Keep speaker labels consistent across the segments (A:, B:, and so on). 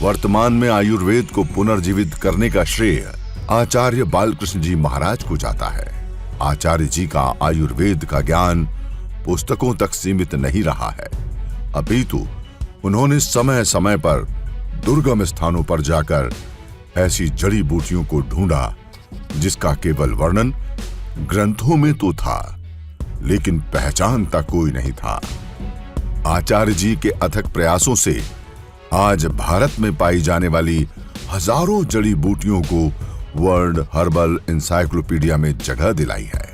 A: वर्तमान में आयुर्वेद को पुनर्जीवित करने का श्रेय आचार्य बालकृष्ण जी महाराज को जाता है। आचार्य जी का आयुर्वेद का ज्ञान पुस्तकों तक सीमित नहीं रहा है, अपितु उन्होंने समय समय पर दुर्गम स्थानों पर जाकर ऐसी जड़ी बूटियों को ढूंढा जिसका केवल वर्णन ग्रंथों में तो था, लेकिन पहचानता कोई नहीं था। आचार्य जी के अथक प्रयासों से आज भारत में पाई जाने वाली हजारों जड़ी बूटियों को वर्ल्ड हर्बल एनसाइक्लोपीडिया में जगह दिलाई है।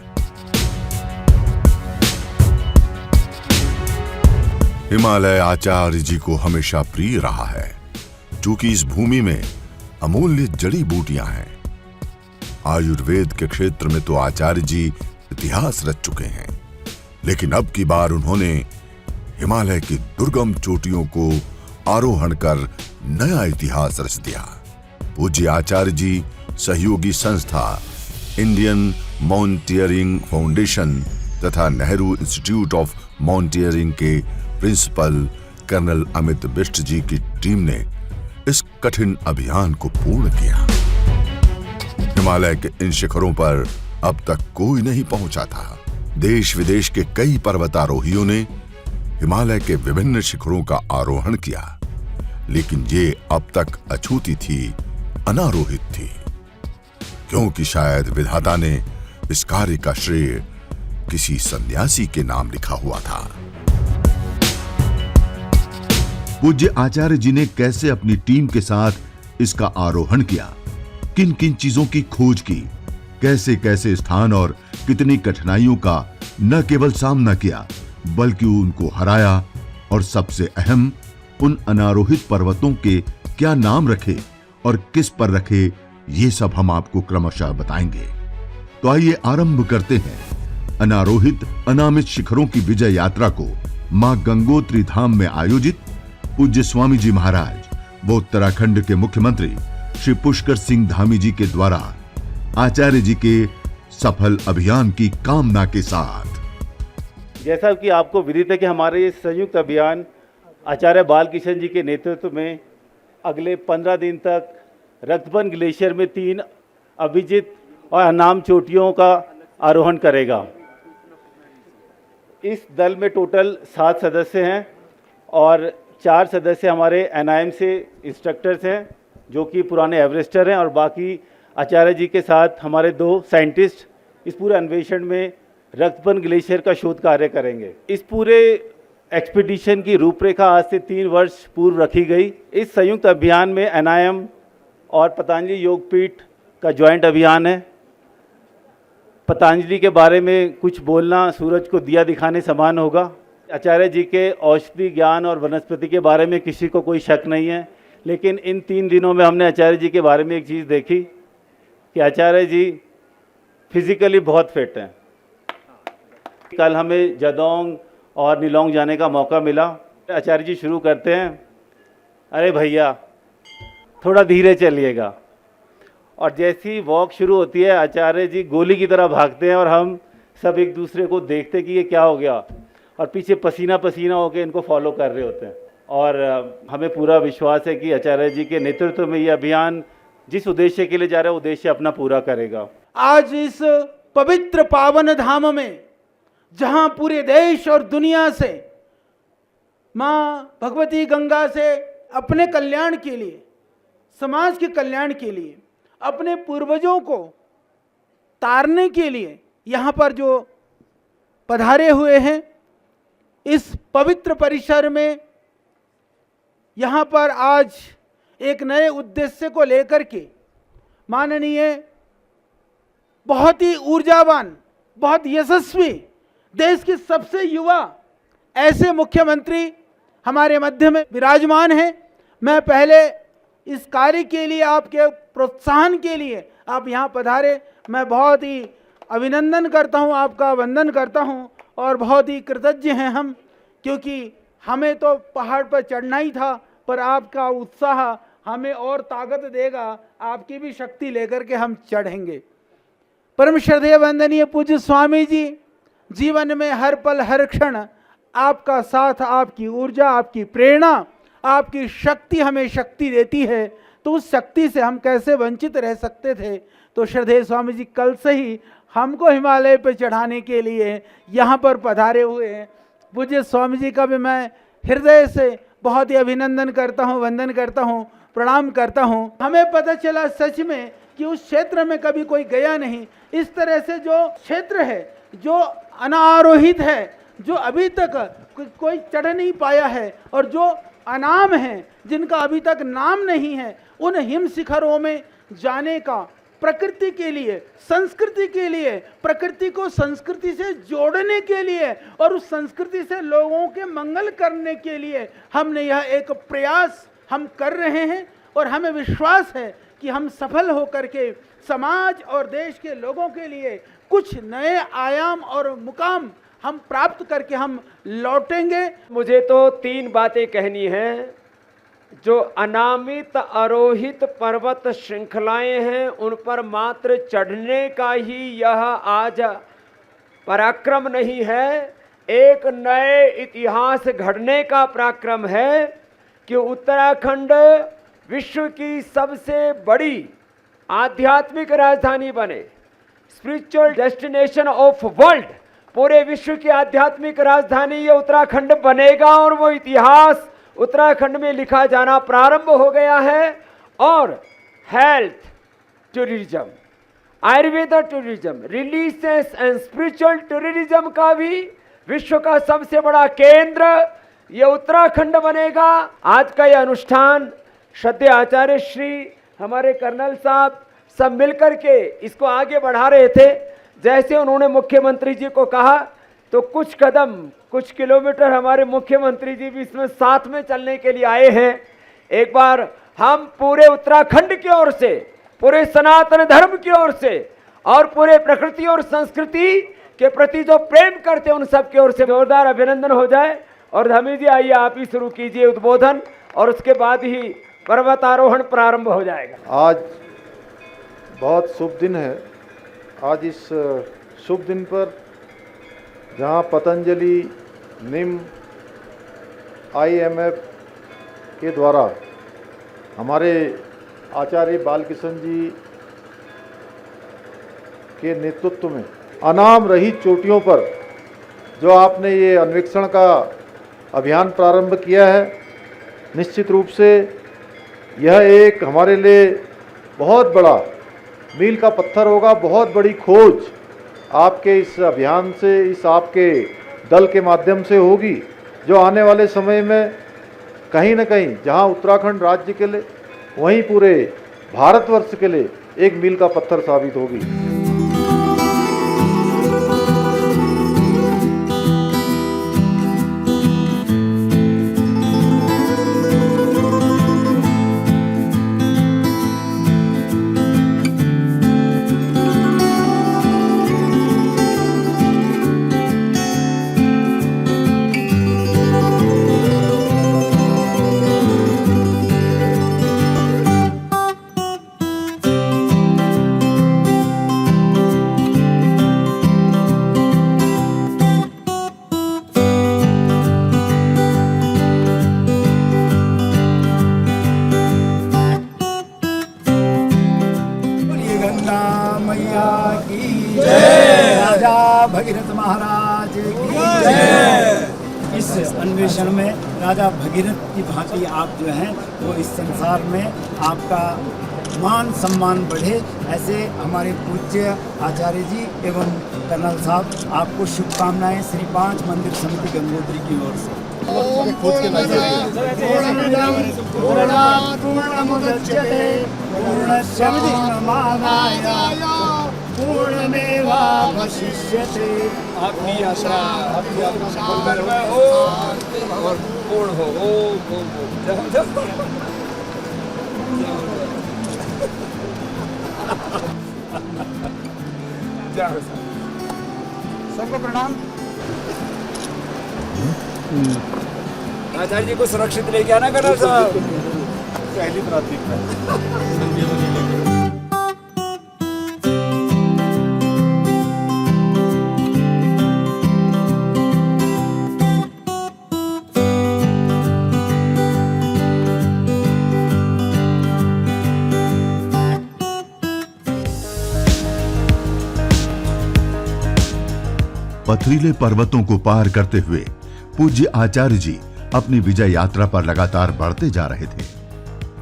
A: हिमालय आचार्य जी को हमेशा प्रिय रहा है, क्योंकि इस भूमि में अमूल्य जड़ी बूटियां हैं। आयुर्वेद के क्षेत्र में तो आचार्य जी इतिहास रच चुके हैं, लेकिन अब की बार उन्होंने हिमालय की दुर्गम चोटियों को आरोहण कर नया इतिहास रच दिया। पूज्य आचार्य जी सहयोगी संस्था इंडियन माउंटेनियरिंग फाउंडेशन तथा नेहरू इंस्टीट्यूट ऑफ माउंटेनियरिंग के प्रिंसिपल कर्नल अमित बिष्ट जी की टीम ने इस कठिन अभियान को पूर्ण किया। हिमालय के इन शिखरों पर अब तक कोई नहीं पहुंचा था। देश विदेश के कई पर्वतारोहियों ने हिमालय के विभिन्न शिखरों का आरोहण किया, लेकिन ये अब तक अछूती थी, अनारोहित थी, क्योंकि शायद विधाता ने इस कार्य का श्रेय किसी सन्यासी के नाम लिखा हुआ था।
B: पूज्य आचार्य जी ने कैसे अपनी टीम के साथ इसका आरोहण किया, किन किन चीजों की खोज की, कैसे कैसे स्थान और कितनी कठिनाइयों का न केवल सामना किया बल्कि उनको हराया, और सबसे अहम उन अनारोहित पर्वतों के क्या नाम रखे और किस पर रखे, ये सब हम आपको क्रमशः बताएंगे। तो आइए आरंभ करते हैं अनारोहित अनामित शिखरों की विजय यात्रा को मां गंगोत्री धाम में आयोजित पूज्य स्वामी जी महाराज व उत्तराखंड के मुख्यमंत्री श्री पुष्कर सिंह धामी जी के द्वारा आचार्य जी के सफल अभियान की कामना के साथ।
C: जैसा कि आपको विदित है कि हमारे ये संयुक्त अभियान आचार्य बालकृष्ण जी के नेतृत्व में अगले 15 दिन तक रक्तबन ग्लेशियर में 3 अभिजित और अनाम चोटियों का आरोहण करेगा। इस दल में टोटल 7 सदस्य हैं और 4 सदस्य हमारे एनआईएम से इंस्ट्रक्टर्स हैं जो कि पुराने एवरेस्टर हैं, और बाकी आचार्य जी के साथ हमारे 2 साइंटिस्ट इस पूरे अन्वेषण में रक्तबन ग्लेशियर का शोध कार्य करेंगे। इस पूरे एक्सपीडिशन की रूपरेखा आज से 3 वर्ष पूर्व रखी गई। इस संयुक्त अभियान में एनआईएम और पतंजलि योगपीठ का ज्वाइंट अभियान है। पतंजलि के बारे में कुछ बोलना सूरज को दिया दिखाने समान होगा। आचार्य जी के औषधि ज्ञान और वनस्पति के बारे में किसी को कोई शक नहीं है, लेकिन इन 3 दिनों में हमने आचार्य जी के बारे में एक चीज़ देखी कि आचार्य जी फिजिकली बहुत फिट हैं। कल हमें जदोंग और निलोंग जाने का मौका मिला। आचार्य जी शुरू करते हैं, अरे भैया थोड़ा धीरे चलिएगा, और जैसी वॉक शुरू होती है आचार्य जी गोली की तरह भागते हैं और हम सब एक दूसरे को देखते कि ये क्या हो गया, और पीछे पसीना पसीना होकर इनको फॉलो कर रहे होते हैं। और हमें पूरा विश्वास है कि आचार्य जी के नेतृत्व में ये अभियान जिस उद्देश्य के लिए जा रहा है उद्देश्य अपना पूरा करेगा।
D: आज इस पवित्र पावन धाम में जहां पूरे देश और दुनिया से मां भगवती गंगा से अपने कल्याण के लिए, समाज के कल्याण के लिए, अपने पूर्वजों को तारने के लिए यहाँ पर जो पधारे हुए हैं, इस पवित्र परिसर में यहाँ पर आज एक नए उद्देश्य को लेकर के माननीय बहुत ही ऊर्जावान, बहुत यशस्वी, देश के सबसे युवा ऐसे मुख्यमंत्री हमारे मध्य में विराजमान हैं। मैं पहले इस कार्य के लिए, आपके प्रोत्साहन के लिए आप यहाँ पधारे, मैं बहुत ही अभिनंदन करता हूँ, आपका वंदन करता हूँ, और बहुत ही कृतज्ञ हैं हम, क्योंकि हमें तो पहाड़ पर चढ़ना ही था, पर आपका उत्साह हमें और ताकत देगा, आपकी भी शक्ति लेकर के हम चढ़ेंगे। परम श्रद्धेय वंदनीय पूज्य स्वामी जी जीवन में हर पल हर क्षण आपका साथ, आपकी ऊर्जा, आपकी प्रेरणा, आपकी शक्ति हमें शक्ति देती है, तो उस शक्ति से हम कैसे वंचित रह सकते थे। तो श्रद्धेय स्वामी जी कल से ही हमको हिमालय पर चढ़ाने के लिए यहाँ पर पधारे हुए हैं। पूज्य स्वामी जी का भी मैं हृदय से बहुत ही अभिनंदन करता हूँ, वंदन करता हूँ, प्रणाम करता हूँ। हमें पता चला सच में कि उस क्षेत्र में कभी कोई गया नहीं। इस तरह से जो क्षेत्र है, जो अनारोहित है, जो अभी तक कोई चढ़ नहीं पाया है, और जो अनाम हैं, जिनका अभी तक नाम नहीं है, उन हिम शिखरों में जाने का प्रकृति के लिए, संस्कृति के लिए, प्रकृति को संस्कृति से जोड़ने के लिए और उस संस्कृति से लोगों के मंगल करने के लिए हमने यह एक प्रयास हम कर रहे हैं। और हमें विश्वास है कि हम सफल होकर के समाज और देश के लोगों के लिए कुछ नए आयाम और मुकाम हम प्राप्त करके हम लौटेंगे।
E: मुझे तो 3 बातें कहनी हैं। जो अनामित आरोहित पर्वत श्रृंखलाएं हैं, उन पर मात्र चढ़ने का ही यह आज पराक्रम नहीं है, एक नए इतिहास घड़ने का पराक्रम है कि उत्तराखंड विश्व की सबसे बड़ी आध्यात्मिक राजधानी बने, स्पिरिचुअल डेस्टिनेशन ऑफ वर्ल्ड। पूरे विश्व की आध्यात्मिक राजधानी ये उत्तराखंड बनेगा और वो इतिहास उत्तराखंड में लिखा जाना प्रारंभ हो गया है। और health tourism, Ayurveda tourism, religious and spiritual tourism का भी विश्व का सबसे बड़ा केंद्र ये उत्तराखंड बनेगा। आज का यह अनुष्ठान श्रद्धेय आचार्य श्री हमारे कर्नल साहब सब मिलकर के इसको आगे बढ़ा रहे थे। जैसे उन्होंने मुख्यमंत्री जी को कहा तो कुछ कदम, कुछ किलोमीटर हमारे मुख्यमंत्री जी भी इसमें साथ में चलने के लिए आए हैं। एक बार हम पूरे उत्तराखंड की ओर से, पूरे सनातन धर्म की ओर से और पूरे प्रकृति और संस्कृति के प्रति जो प्रेम करते हैं उन सब की ओर से जोरदार अभिनंदन हो जाए। और धमी जी आइए, आप ही शुरू कीजिए उद्बोधन और उसके बाद ही पर्वतारोहण प्रारंभ हो जाएगा।
F: आज बहुत शुभ दिन है। आज इस शुभ दिन पर जहाँ पतंजलि, निम, IMF के द्वारा हमारे आचार्य बालकृष्ण जी के नेतृत्व में अनाम रहित चोटियों पर जो आपने ये अन्वेषण का अभियान प्रारंभ किया है, निश्चित रूप से यह एक हमारे लिए बहुत बड़ा मील का पत्थर होगा, बहुत बड़ी खोज आपके इस अभियान से, इस आपके दल के माध्यम से होगी, जो आने वाले समय में कहीं न कहीं जहां उत्तराखंड राज्य के लिए, वहीं पूरे भारतवर्ष के लिए एक मील का पत्थर साबित होगी।
G: भगीरथ महाराज की जय। इस अन्वेषण में राजा भगीरथ की भांति आप जो हैं वो इस संसार में आपका मान सम्मान बढ़े, ऐसे हमारे पूज्य आचार्य जी एवं कर्नल साहब आपको शुभकामनाएं श्री 5 मंदिर समिति गंगोत्री की ओर से।
E: पूर्णमेवावशिष्यते। आपकी यात्रा मंगलमय हो और पूर्ण हो। ओम ओम
G: सबको प्रणाम।
E: आचार्य जी को सुरक्षित लेके आना करना साहब,
F: पहली प्राथमिकता।
B: पथरीले पर्वतों को पार करते हुए पूज्य आचार्य जी अपनी विजय यात्रा पर लगातार बढ़ते जा रहे थे।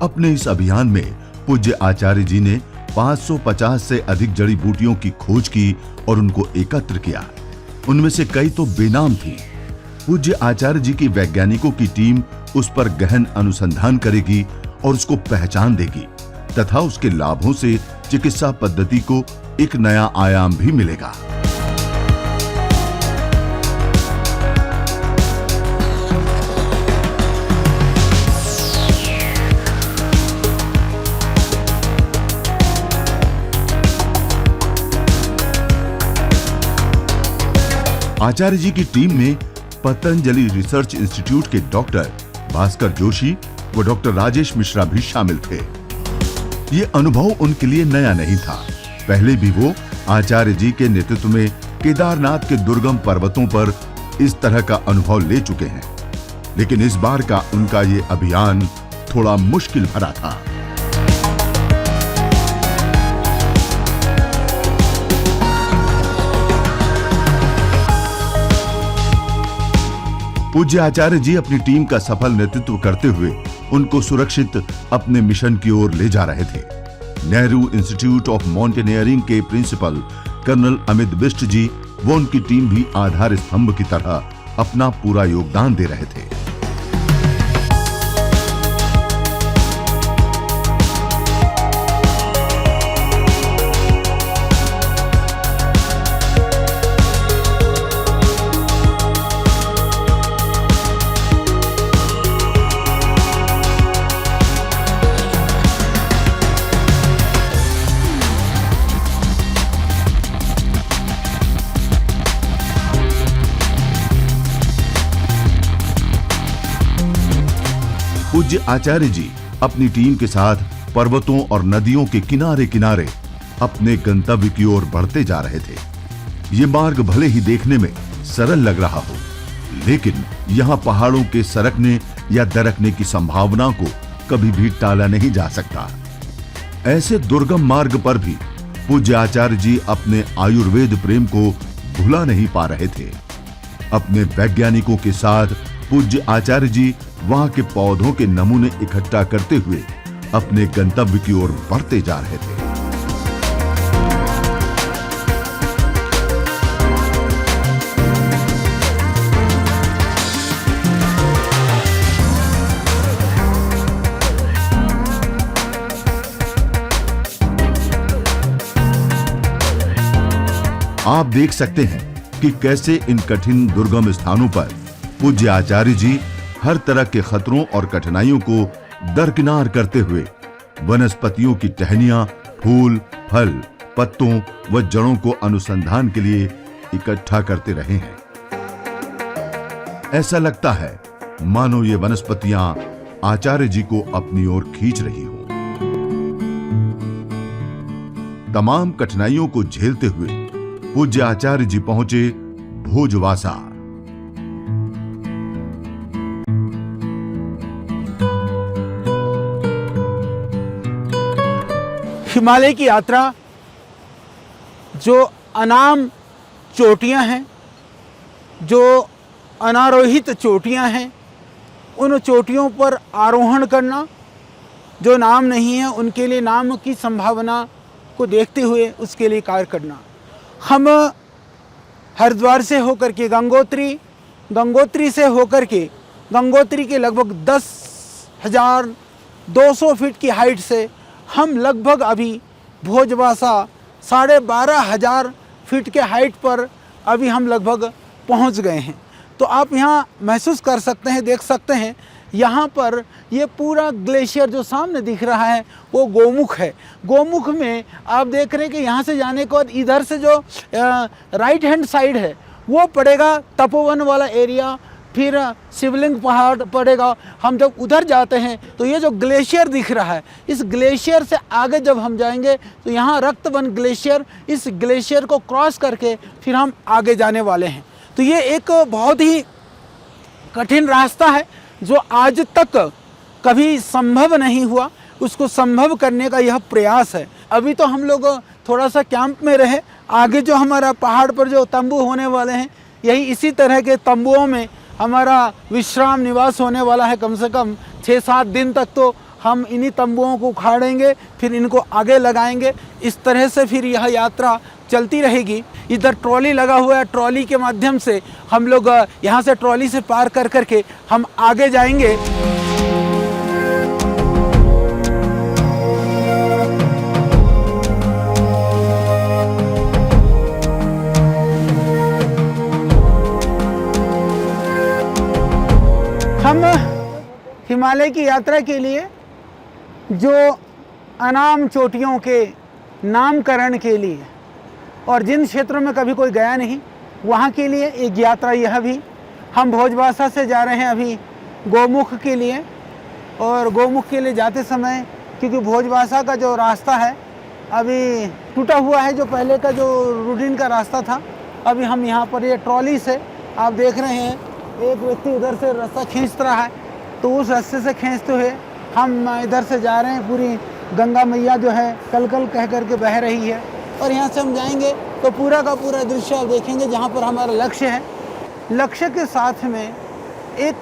B: अपने इस अभियान में पूज्य आचार्य जी ने 550 से अधिक जड़ी बूटियों की खोज की और उनको एकत्र किया। उनमें से कई तो बेनाम थी। पूज्य आचार्य जी की वैज्ञानिकों की टीम उस पर गहन अनुसंधान करेगी और उसको पहचान देगी तथा उसके लाभों से चिकित्सा पद्धति को एक नया आयाम भी मिलेगा। आचार्य जी की टीम में पतंजलि रिसर्च इंस्टीट्यूट के डॉक्टर भास्कर जोशी व डॉक्टर राजेश मिश्रा भी शामिल थे। ये अनुभव उनके लिए नया नहीं था। पहले भी वो आचार्य जी के नेतृत्व में केदारनाथ के दुर्गम पर्वतों पर इस तरह का अनुभव ले चुके हैं, लेकिन इस बार का उनका ये अभियान थोड़ा मुश्किल भरा था। पूज्य आचार्य जी अपनी टीम का सफल नेतृत्व करते हुए उनको सुरक्षित अपने मिशन की ओर ले जा रहे थे। नेहरू इंस्टीट्यूट ऑफ माउंटेनियरिंग के प्रिंसिपल कर्नल अमित बिष्ट जी व उनकी टीम भी आधार स्तंभ की तरह अपना पूरा योगदान दे रहे थे। पूज्य आचार्य जी अपनी टीम के साथ पर्वतों और नदियों के किनारे किनारे अपने गंतव्य की ओर बढ़ते जा रहे थे। ये मार्ग भले ही देखने में सरल लग रहा हो, लेकिन यहाँ पहाड़ों के सरकने या दरकने की संभावना को कभी भी टाला नहीं जा सकता। ऐसे दुर्गम मार्ग पर भी पूज्य आचार्य जी अपने आयुर्वेद प्रेम को भुला नहीं पा रहे थे। अपने वैज्ञानिकों के साथ पूज्य आचार्य जी वहां के पौधों के नमूने इकट्ठा करते हुए अपने गंतव्य की ओर बढ़ते जा रहे थे। आप देख सकते हैं कि कैसे इन कठिन दुर्गम स्थानों पर पूज्य आचार्य जी हर तरह के खतरों और कठिनाइयों को दरकिनार करते हुए वनस्पतियों की टहनियां, फूल, फल, पत्तों व जड़ों को अनुसंधान के लिए इकट्ठा करते रहे हैं। ऐसा लगता है मानो ये वनस्पतियां आचार्य जी को अपनी ओर खींच रही हो। तमाम कठिनाइयों को झेलते हुए पूज्य आचार्य जी पहुंचे भोजवासा।
D: हिमालय की यात्रा जो अनाम चोटियां हैं, जो अनारोहित चोटियां हैं, उन चोटियों पर आरोहण करना, जो नाम नहीं है उनके लिए नाम की संभावना को देखते हुए उसके लिए कार्य करना। हम हरिद्वार से होकर के गंगोत्री से होकर के गंगोत्री के लगभग 10,200 फीट की हाइट से हम लगभग अभी भोजवासा 12,500 फीट के हाइट पर अभी हम लगभग पहुंच गए हैं। तो आप यहाँ महसूस कर सकते हैं, देख सकते हैं, यहाँ पर ये पूरा ग्लेशियर जो सामने दिख रहा है वो गोमुख है। गोमुख में आप देख रहे हैं कि यहाँ से जाने के बाद इधर से जो राइट हैंड साइड है वो पड़ेगा तपोवन वाला एरिया, फिर शिवलिंग पहाड़ पड़ेगा। हम जब उधर जाते हैं तो ये जो ग्लेशियर दिख रहा है, इस ग्लेशियर से आगे जब हम जाएंगे तो यहाँ रक्तवन ग्लेशियर, इस ग्लेशियर को क्रॉस करके फिर हम आगे जाने वाले हैं। तो ये एक बहुत ही कठिन रास्ता है जो आज तक कभी संभव नहीं हुआ, उसको संभव करने का यह प्रयास है। अभी तो हम लोग थोड़ा सा कैंप में रहे, आगे जो हमारा पहाड़ पर जो तंबू होने वाले हैं, यही इसी तरह के तंबुओं में हमारा विश्राम निवास होने वाला है। कम से कम 6-7 दिन तक तो हम इन्हीं तंबुओं को उखाड़ेंगे, फिर इनको आगे लगाएंगे। इस तरह से फिर यह यात्रा चलती रहेगी। इधर ट्रॉली लगा हुआ है, ट्रॉली के माध्यम से हम लोग यहाँ से ट्रॉली से पार कर करके हम आगे जाएंगे। हम हिमालय की यात्रा के लिए जो अनाम चोटियों के नामकरण के लिए और जिन क्षेत्रों में कभी कोई गया नहीं, वहाँ के लिए एक यात्रा यह भी। हम भोजबासा से जा रहे हैं अभी गौमुख के लिए, और गौमुख के लिए जाते समय क्योंकि भोजबासा का जो रास्ता है अभी टूटा हुआ है, जो पहले का जो रूटीन का रास्ता था, अभी हम यहाँ पर ये ट्रॉली से आप देख रहे हैं एक व्यक्ति उधर से रास्ता खींच रहा है, तो उस रास्ते से खींचते हुए हम इधर से जा रहे हैं। पूरी गंगा मैया जो है कल कल कह करके बह रही है, और यहाँ से हम जाएंगे तो पूरा का पूरा दृश्य आप देखेंगे जहाँ पर हमारा लक्ष्य है। लक्ष्य के साथ में एक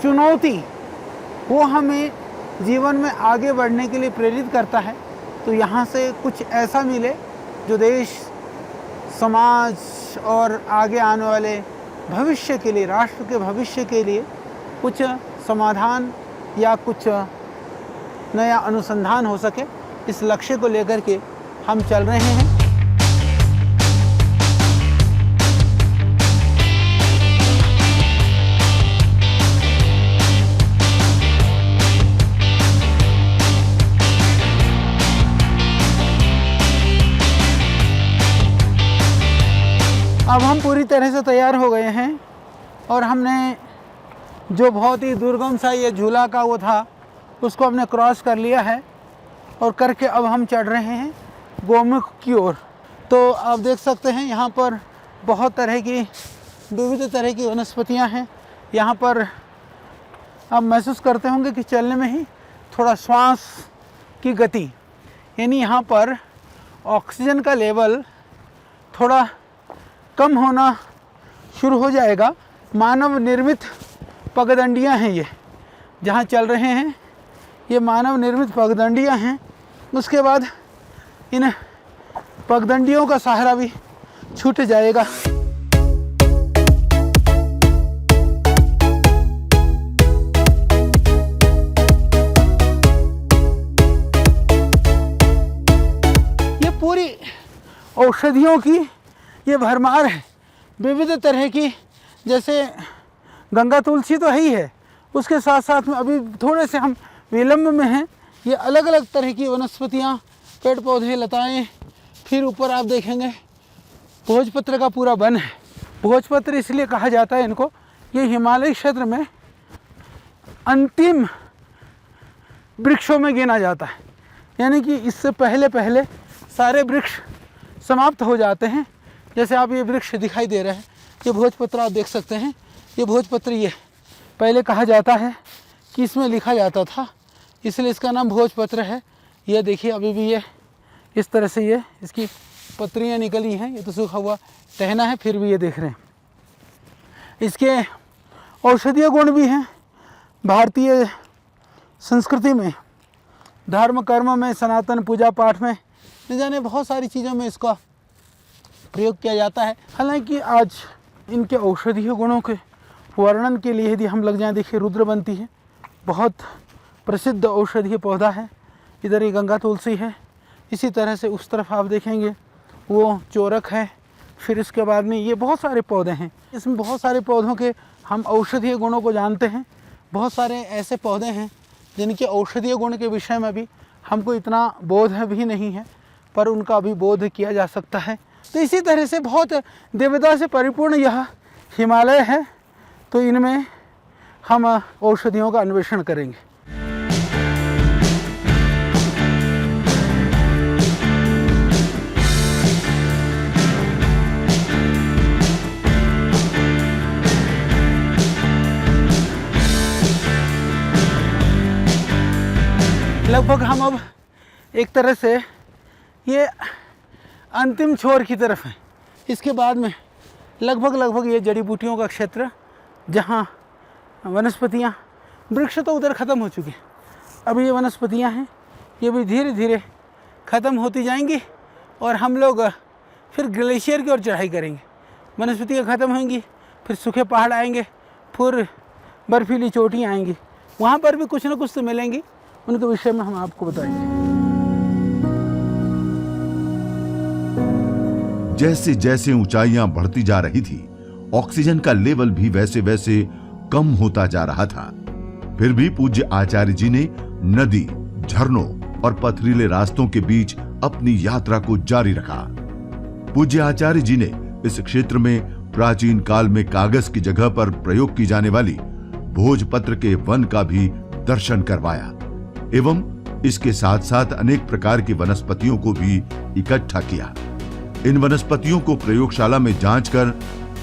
D: चुनौती, वो हमें जीवन में आगे बढ़ने के लिए प्रेरित करता है। तो यहाँ से कुछ ऐसा मिले जो देश, समाज और आगे आने वाले भविष्य के लिए, राष्ट्र के भविष्य के लिए कुछ समाधान या कुछ नया अनुसंधान हो सके, इस लक्ष्य को लेकर के हम चल रहे हैं। अब हम पूरी तरह से तैयार हो गए हैं और हमने जो बहुत ही दुर्गम सा ये झूला का वो था उसको हमने क्रॉस कर लिया है, और करके अब हम चढ़ रहे हैं गौमुख की ओर। तो आप देख सकते हैं यहाँ पर बहुत तरह की, विविध तरह की वनस्पतियाँ हैं। यहाँ पर आप महसूस करते होंगे कि चलने में ही थोड़ा श्वास की गति, यानी यहाँ पर ऑक्सीजन का लेवल थोड़ा कम होना शुरू हो जाएगा। मानव निर्मित पगडंडियाँ हैं ये, जहाँ चल रहे हैं ये मानव निर्मित पगडंडियाँ हैं। उसके बाद इन पगडंडियों का सहारा भी छूट जाएगा। ये पूरी औषधियों की ये भरमार है, विविध तरह की। जैसे गंगा तुलसी तो है ही है, उसके साथ साथ में अभी थोड़े से हम विलम्ब में हैं। ये अलग अलग तरह की वनस्पतियाँ, पेड़ पौधे, लताएं, फिर ऊपर आप देखेंगे भोजपत्र का पूरा वन है। भोजपत्र इसलिए कहा जाता है इनको, ये हिमालय क्षेत्र में अंतिम वृक्षों में गिना जाता है, यानी कि इससे पहले पहले सारे वृक्ष समाप्त हो जाते हैं। जैसे आप ये वृक्ष दिखाई दे रहे हैं, ये भोजपत्र आप देख सकते हैं। ये भोजपत्र ये पहले कहा जाता है कि इसमें लिखा जाता था, इसलिए इसका नाम भोजपत्र है। ये देखिए अभी भी ये इस तरह से ये इसकी पत्रियां निकली हैं। ये तो सूखा हुआ टहना है, फिर भी ये देख रहे हैं। इसके औषधीय गुण भी हैं। भारतीय संस्कृति में, धर्म कर्म में, सनातन पूजा पाठ में, न जाने बहुत सारी चीज़ों में इसका प्रयोग किया जाता है। हालांकि आज इनके औषधीय गुणों के वर्णन के लिए यदि हम लग जाएं, देखिए रुद्रबंती है, बहुत प्रसिद्ध औषधीय पौधा है। इधर ये गंगा तुलसी है, इसी तरह से उस तरफ आप देखेंगे वो चोरक है। फिर इसके बाद में ये बहुत सारे पौधे हैं। इसमें बहुत सारे पौधों के हम औषधीय गुणों को जानते हैं। बहुत सारे ऐसे पौधे हैं जिनके औषधीय गुण के विषय में भी हमको इतना बोध भी नहीं है, पर उनका भी बोध किया जा सकता है। तो इसी तरह से बहुत देवता से परिपूर्ण यह हिमालय है। तो इनमें हम औषधियों का अन्वेषण करेंगे। लगभग हम अब एक तरह से ये अंतिम छोर की तरफ है। इसके बाद में लगभग ये जड़ी बूटियों का क्षेत्र, जहाँ वनस्पतियाँ, वृक्ष तो उधर ख़त्म हो चुके हैं, अभी ये वनस्पतियाँ हैं, ये भी धीरे धीरे ख़त्म होती जाएंगी और हम लोग फिर ग्लेशियर की ओर चढ़ाई करेंगे। वनस्पतियाँ ख़त्म होंगी, फिर सूखे पहाड़ आएंगे, फिर बर्फीली चोटियाँ आएंगी, वहाँ पर भी कुछ ना कुछ तो मिलेंगी, उनके विषय में हम आपको बताएंगे।
B: जैसे जैसे ऊंचाइयां बढ़ती जा रही थी, ऑक्सीजन का लेवल भी वैसे वैसे कम होता जा रहा था। फिर भी पूज्य आचार्य जी ने नदी, झरनों और पथरीले रास्तों के बीच अपनी यात्रा को जारी रखा। पूज्य आचार्य जी ने इस क्षेत्र में प्राचीन काल में कागज की जगह पर प्रयोग की जाने वाली भोजपत्र के वन का भी दर्शन करवाया एवं इसके साथ साथ अनेक प्रकार की वनस्पतियों को भी इकट्ठा किया। इन वनस्पतियों को प्रयोगशाला में जांच कर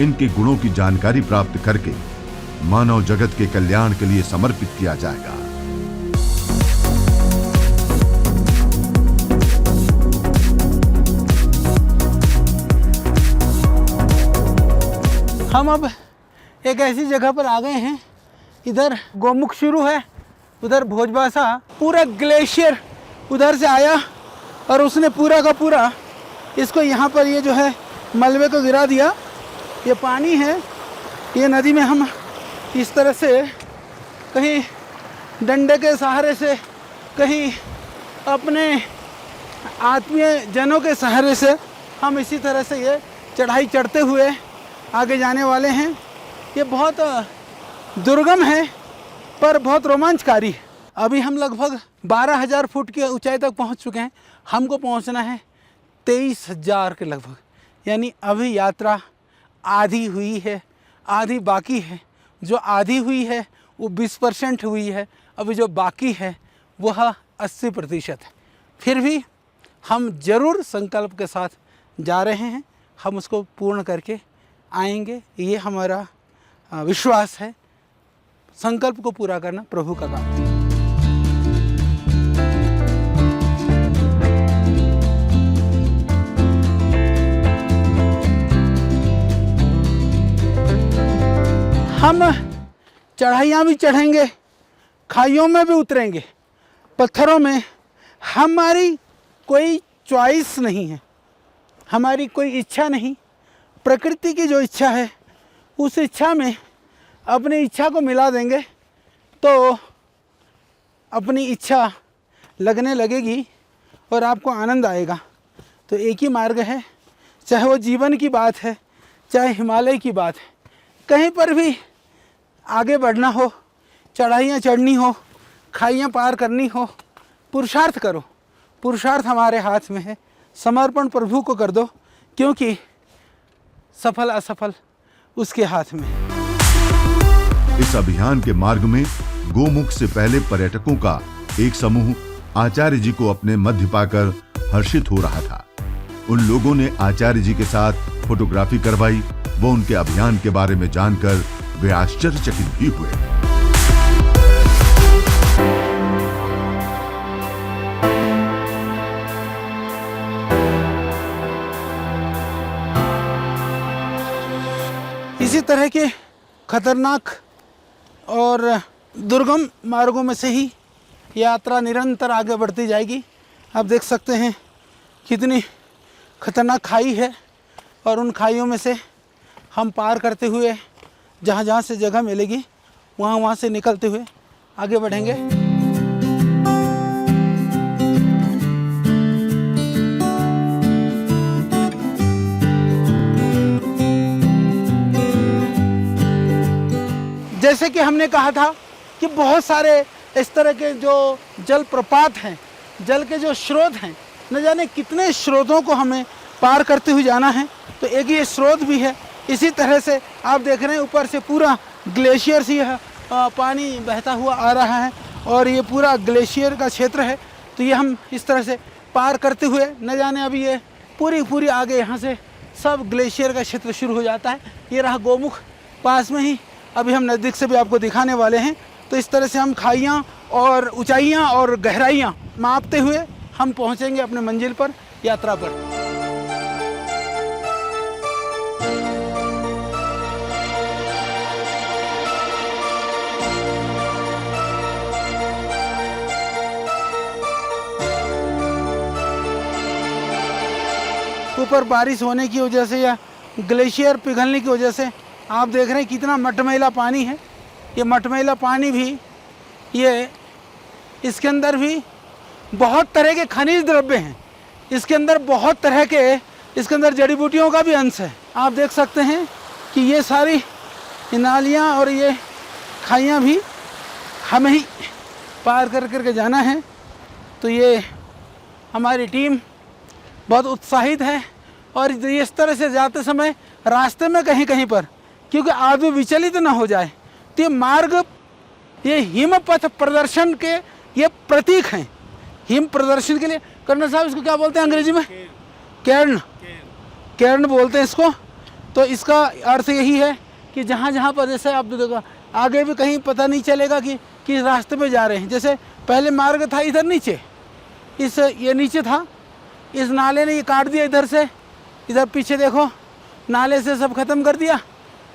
B: इनके गुणों की जानकारी प्राप्त करके मानव जगत के कल्याण के लिए समर्पित किया जाएगा।
D: हम अब एक ऐसी जगह पर आ गए हैं, इधर गोमुख शुरू है, उधर भोजबासा, पूरा ग्लेशियर उधर से आया और उसने पूरा का पूरा इसको यहाँ पर ये जो है मलबे को गिरा दिया। ये पानी है, ये नदी में हम इस तरह से कहीं डंडे के सहारे से, कहीं अपने आत्मीय जनों के सहारे से हम इसी तरह से ये चढ़ाई चढ़ते हुए आगे जाने वाले हैं। ये बहुत दुर्गम है पर बहुत रोमांचकारी है। अभी हम लगभग 12,000 फुट की ऊंचाई तक पहुंच चुके हैं। हमको पहुंचना है 23,000 के लगभग, यानी अभी यात्रा आधी हुई है, आधी बाकी है। जो आधी हुई है वो 20% हुई है, अभी जो बाकी है वह 80% है। फिर भी हम जरूर संकल्प के साथ जा रहे हैं, हम उसको पूर्ण करके आएंगे, ये हमारा विश्वास है। संकल्प को पूरा करना प्रभु का काम है। हम चढ़ाइयाँ भी चढ़ेंगे, खाइयों में भी उतरेंगे, पत्थरों में। हमारी कोई चॉइस नहीं है, हमारी कोई इच्छा नहीं। प्रकृति की जो इच्छा है उस इच्छा में अपनी इच्छा को मिला देंगे तो अपनी इच्छा लगने लगेगी और आपको आनंद आएगा। तो एक ही मार्ग है, चाहे वो जीवन की बात है, चाहे हिमालय की बात है, कहीं पर भी आगे बढ़ना हो, चढ़ाइयाँ चढ़नी हो, खाइयाँ पार करनी हो, पुरुषार्थ करो। पुरुषार्थ हमारे हाथ में है, समर्पण प्रभु को कर दो, क्योंकि सफल असफल उसके हाथ में है।
B: इस अभियान के मार्ग में गोमुख से पहले पर्यटकों का एक समूह आचार्य जी को अपने मध्य पाकर हर्षित हो रहा था। उन लोगों ने आचार्य जी के साथ फोटोग्राफी करवाई। वो उनके अभियान के बारे में जानकर वे आश्चर्यचकित भी हुए।
D: इसी तरह के खतरनाक और दुर्गम मार्गों में से ही यात्रा निरंतर आगे बढ़ती जाएगी। आप देख सकते हैं कितनी खतरनाक खाई है और उन खाइयों में से हम पार करते हुए जहाँ जहाँ से जगह मिलेगी वहाँ से निकलते हुए आगे बढ़ेंगे। जैसे कि हमने कहा था कि बहुत सारे इस तरह के जो जल प्रपात हैं, जल के जो स्रोत हैं, न जाने कितने स्रोतों को हमें पार करते हुए जाना है। तो एक ये स्रोत भी है। इसी तरह से आप देख रहे हैं ऊपर से पूरा ग्लेशियर से यह पानी बहता हुआ आ रहा है और ये पूरा ग्लेशियर का क्षेत्र है। तो ये हम इस तरह से पार करते हुए न जाने अभी ये पूरी आगे यहाँ से सब ग्लेशियर का क्षेत्र शुरू हो जाता है। ये रहा गोमुख पास में ही, अभी हम नज़दीक से भी आपको दिखाने वाले हैं। तो इस तरह से हम खाइयाँ और ऊंचाइयाँ और गहराइयाँ मापते हुए हम पहुँचेंगे अपने मंजिल पर, यात्रा पर। ऊपर बारिश होने की वजह से या ग्लेशियर पिघलने की वजह से आप देख रहे हैं कितना मटमैला पानी है। ये मटमैला पानी भी ये इसके अंदर भी बहुत तरह के खनिज द्रव्य हैं, इसके अंदर बहुत तरह के इसके अंदर जड़ी बूटियों का भी अंश है। आप देख सकते हैं कि ये सारी नालियाँ और ये खाइयाँ भी हमें ही पार कर करके जाना है। तो ये हमारी टीम बहुत उत्साहित है और इस तरह से जाते समय रास्ते में कहीं कहीं पर क्योंकि आदमी विचलित ना हो जाए तो ये मार्ग ये हिम पथ प्रदर्शन के ये प्रतीक हैं। हिम प्रदर्शन के लिए कर्नल साहब इसको क्या बोलते हैं अंग्रेजी में? कैर्न, कैर्न बोलते हैं इसको। तो इसका अर्थ यही है कि जहाँ जहाँ पर जैसे आप देखो आगे भी कहीं पता नहीं चलेगा कि किस रास्ते पे जा रहे हैं। जैसे पहले मार्ग था इधर नीचे, ये नीचे था, इस नाले ने ये काट दिया इधर से, इधर पीछे देखो नाले से सब ख़त्म कर दिया।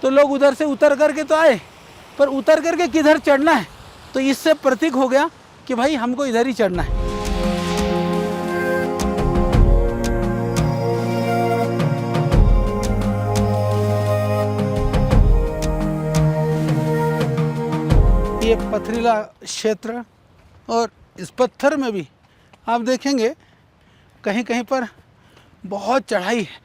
D: तो लोग उधर से उतर करके तो आए, पर उतर करके किधर चढ़ना है तो इससे प्रतीक हो गया कि भाई हमको इधर ही चढ़ना है। ये पथरीला क्षेत्र और इस पत्थर में भी आप देखेंगे कहीं कहीं पर बहुत चढ़ाई है,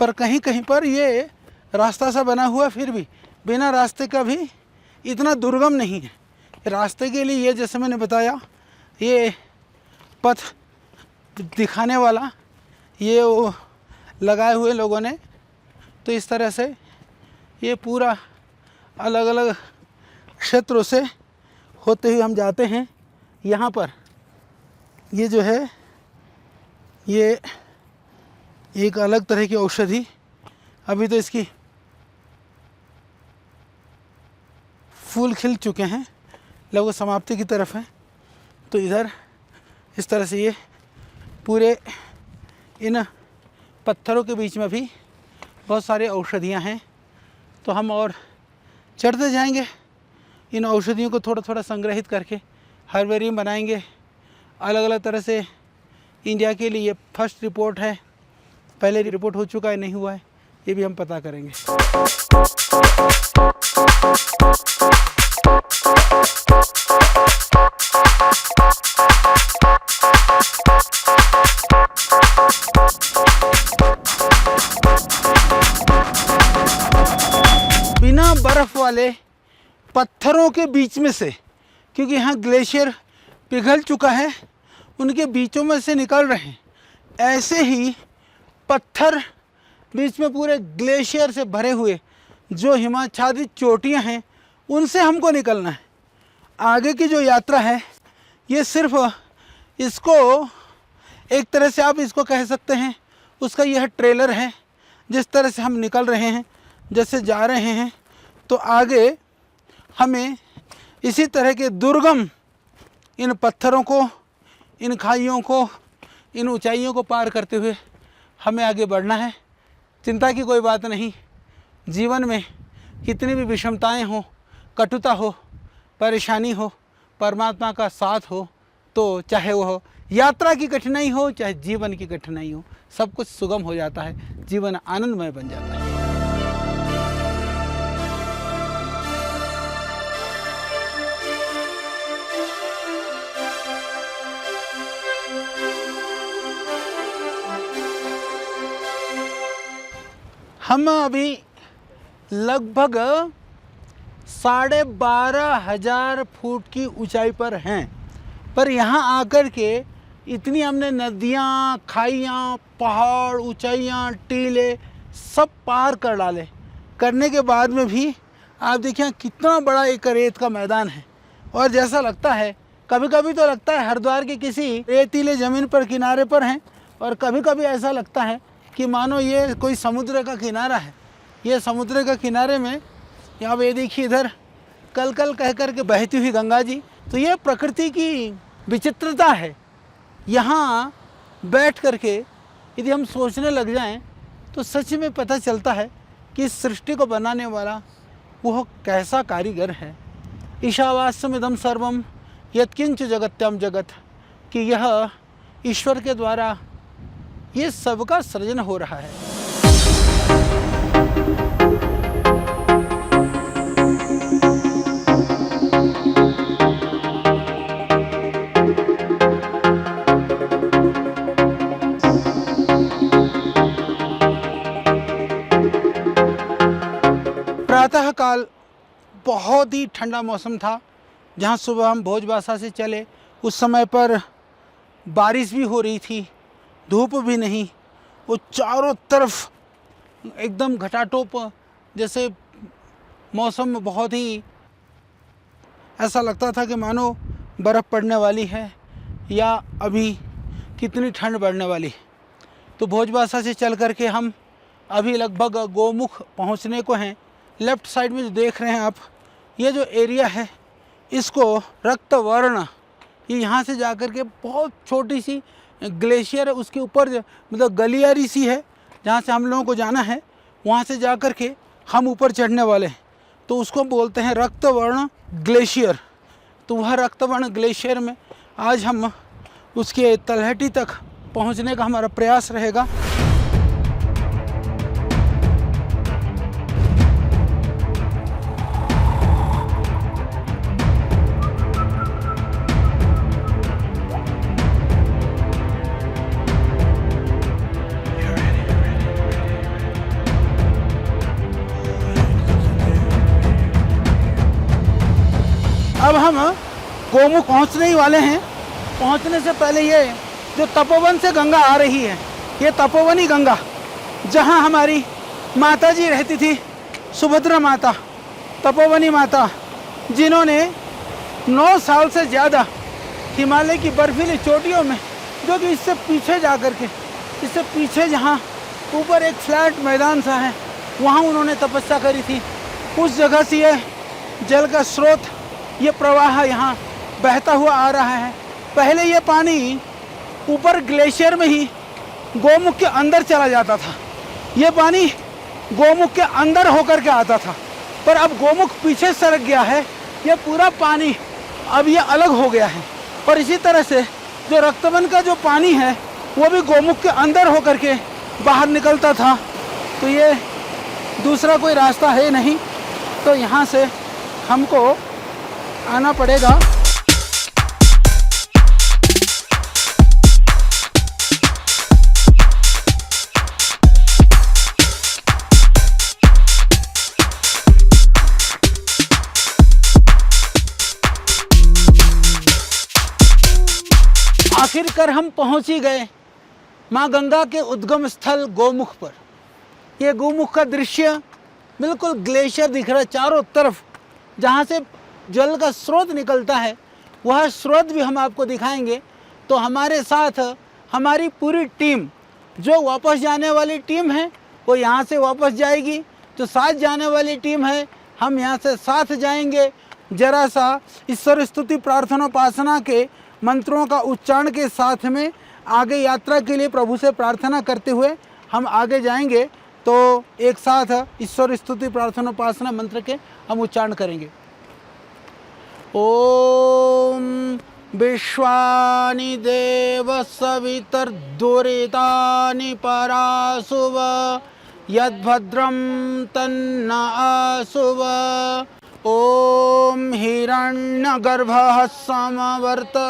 D: पर कहीं कहीं पर ये रास्ता सा बना हुआ फिर भी बिना रास्ते का भी इतना दुर्गम नहीं है। रास्ते के लिए ये जैसे मैंने बताया ये पथ दिखाने वाला ये वो लगाए हुए लोगों ने। तो इस तरह से ये पूरा अलग अलग क्षेत्रों से होते हुए हम जाते हैं। यहाँ पर ये जो है ये एक अलग तरह की औषधि, अभी तो इसकी फूल खिल चुके हैं, लगभग समाप्ति की तरफ है। तो इधर इस तरह से ये पूरे इन पत्थरों के बीच में भी बहुत सारी औषधियाँ हैं। तो हम और चढ़ते जाएंगे, इन औषधियों को थोड़ा थोड़ा संग्रहित करके हर्बेरियम बनाएंगे। अलग अलग तरह से इंडिया के लिए ये फर्स्ट रिपोर्ट है, पहले रिपोर्ट हो चुका है नहीं हुआ है, ये भी हम पता करेंगे। बिना बर्फ वाले पत्थरों के बीच में से, क्योंकि यहाँ ग्लेशियर पिघल चुका है, उनके बीचों में से निकल रहे हैं। ऐसे ही पत्थर बीच में पूरे ग्लेशियर से भरे हुए जो हिमाच्छादित चोटियाँ हैं उनसे हमको निकलना है। आगे की जो यात्रा है ये सिर्फ इसको एक तरह से आप इसको कह सकते हैं उसका यह ट्रेलर है। जिस तरह से हम निकल रहे हैं, जैसे जा रहे हैं, तो आगे हमें इसी तरह के दुर्गम इन पत्थरों को, इन खाइयों को, इन ऊंचाइयों को पार करते हुए हमें आगे बढ़ना है। चिंता की कोई बात नहीं, जीवन में कितनी भी विषमताएं हो, कटुता हो, परेशानी हो, परमात्मा का साथ हो तो चाहे वो हो यात्रा की कठिनाई हो चाहे जीवन की कठिनाई हो, सब कुछ सुगम हो जाता है, जीवन आनंदमय बन जाता है। हम अभी लगभग 12,500 फुट की ऊंचाई पर हैं, पर यहाँ आकर के इतनी हमने नदियाँ, खाइयाँ, पहाड़, ऊंचाइयाँ, टीले सब पार कर डाले। करने के बाद में भी आप देखिए कितना बड़ा एक रेत का मैदान है, और जैसा लगता है कभी कभी तो लगता है हरिद्वार की किसी रेतीले ज़मीन पर किनारे पर हैं, और कभी कभी ऐसा लगता है कि मानो ये कोई समुद्र का किनारा है। ये समुद्र का किनारे में यहाँ पे देखिए इधर कल कल कह कर के बहती हुई गंगा जी। तो ये प्रकृति की विचित्रता है। यहाँ बैठ कर के यदि हम सोचने लग जाएं तो सच में पता चलता है कि इस सृष्टि को बनाने वाला वह कैसा कारीगर है। ईशावास्यमिदं सर्वम यत्किंच जगत्यम जगत, कि यह ईश्वर के द्वारा ये सबका सृजन हो रहा है। प्रातः काल बहुत ही ठंडा मौसम था। जहाँ सुबह हम भोजबासा से चले उस समय पर बारिश भी हो रही थी, धूप भी नहीं, वो चारों तरफ एकदम घटाटोप जैसे मौसम में बहुत ही ऐसा लगता था कि मानो बर्फ़ पड़ने वाली है या अभी कितनी ठंड बढ़ने वाली है। तो भोजबासा से चल कर के हम अभी लगभग गोमुख पहुंचने को हैं। लेफ़्ट साइड में जो देख रहे हैं आप, ये जो एरिया है इसको रक्तवर्ण, ये यहाँ से जा कर के बहुत छोटी सी ग्लेशियर है, उसके ऊपर मतलब गलियारी सी है जहाँ से हम लोगों को जाना है। वहाँ से जा कर के हम ऊपर चढ़ने वाले हैं, तो उसको बोलते हैं रक्तवर्ण ग्लेशियर। तो वह रक्तवर्ण ग्लेशियर में आज हम उसके तलहटी तक पहुँचने का हमारा प्रयास रहेगा। अब हम गोमुख पहुंचने ही वाले हैं। पहुंचने से पहले ये जो तपोवन से गंगा आ रही है, ये तपोवनी गंगा, जहां हमारी माता जी रहती थी, सुभद्रा माता, तपोवनी माता, जिन्होंने 9 साल से ज़्यादा हिमालय की बर्फीली चोटियों में, जो कि इससे पीछे जा कर के, इससे पीछे जहाँ ऊपर एक फ्लैट मैदान सा है, वहाँ उन्होंने तपस्या करी थी। उस जगह से ये जल का स्रोत, ये प्रवाह यहाँ बहता हुआ आ रहा है। पहले ये पानी ऊपर ग्लेशियर में ही गोमुख के अंदर चला जाता था। ये पानी गोमुख के अंदर होकर के आता था, पर अब गोमुख पीछे सरक गया है। ये पूरा पानी अब ये अलग हो गया है। और इसी तरह से जो रक्तवन का जो पानी है वो भी गोमुख के अंदर होकर के बाहर निकलता था। तो ये दूसरा कोई रास्ता है नहीं, तो यहाँ से हमको आना पड़ेगा। आखिरकार हम पहुंच ही गए माँ गंगा के उद्गम स्थल गोमुख पर। ये गोमुख का दृश्य बिल्कुल ग्लेशियर दिख रहा है चारों तरफ, जहाँ से जल का स्रोत निकलता है, वह स्रोत भी हम आपको दिखाएंगे। तो हमारे साथ हमारी पूरी टीम, जो वापस जाने वाली टीम है वो यहाँ से वापस जाएगी, जो साथ जाने वाली टीम है हम यहाँ से साथ जाएंगे। जरा सा ईश्वर स्तुति प्रार्थना उपासना के मंत्रों का उच्चारण के साथ में आगे यात्रा के लिए प्रभु से प्रार्थना करते हुए हम आगे जाएंगे। तो एक साथ ईश्वर स्तुति प्रार्थना उपासना मंत्र के हम उच्चारण करेंगे। ओम विश्वानि देव सवितर्दुरितानि परासुव यद्भद्रं तन्न आसुव। ओम हिरण्यगर्भः समवर्तताग्रे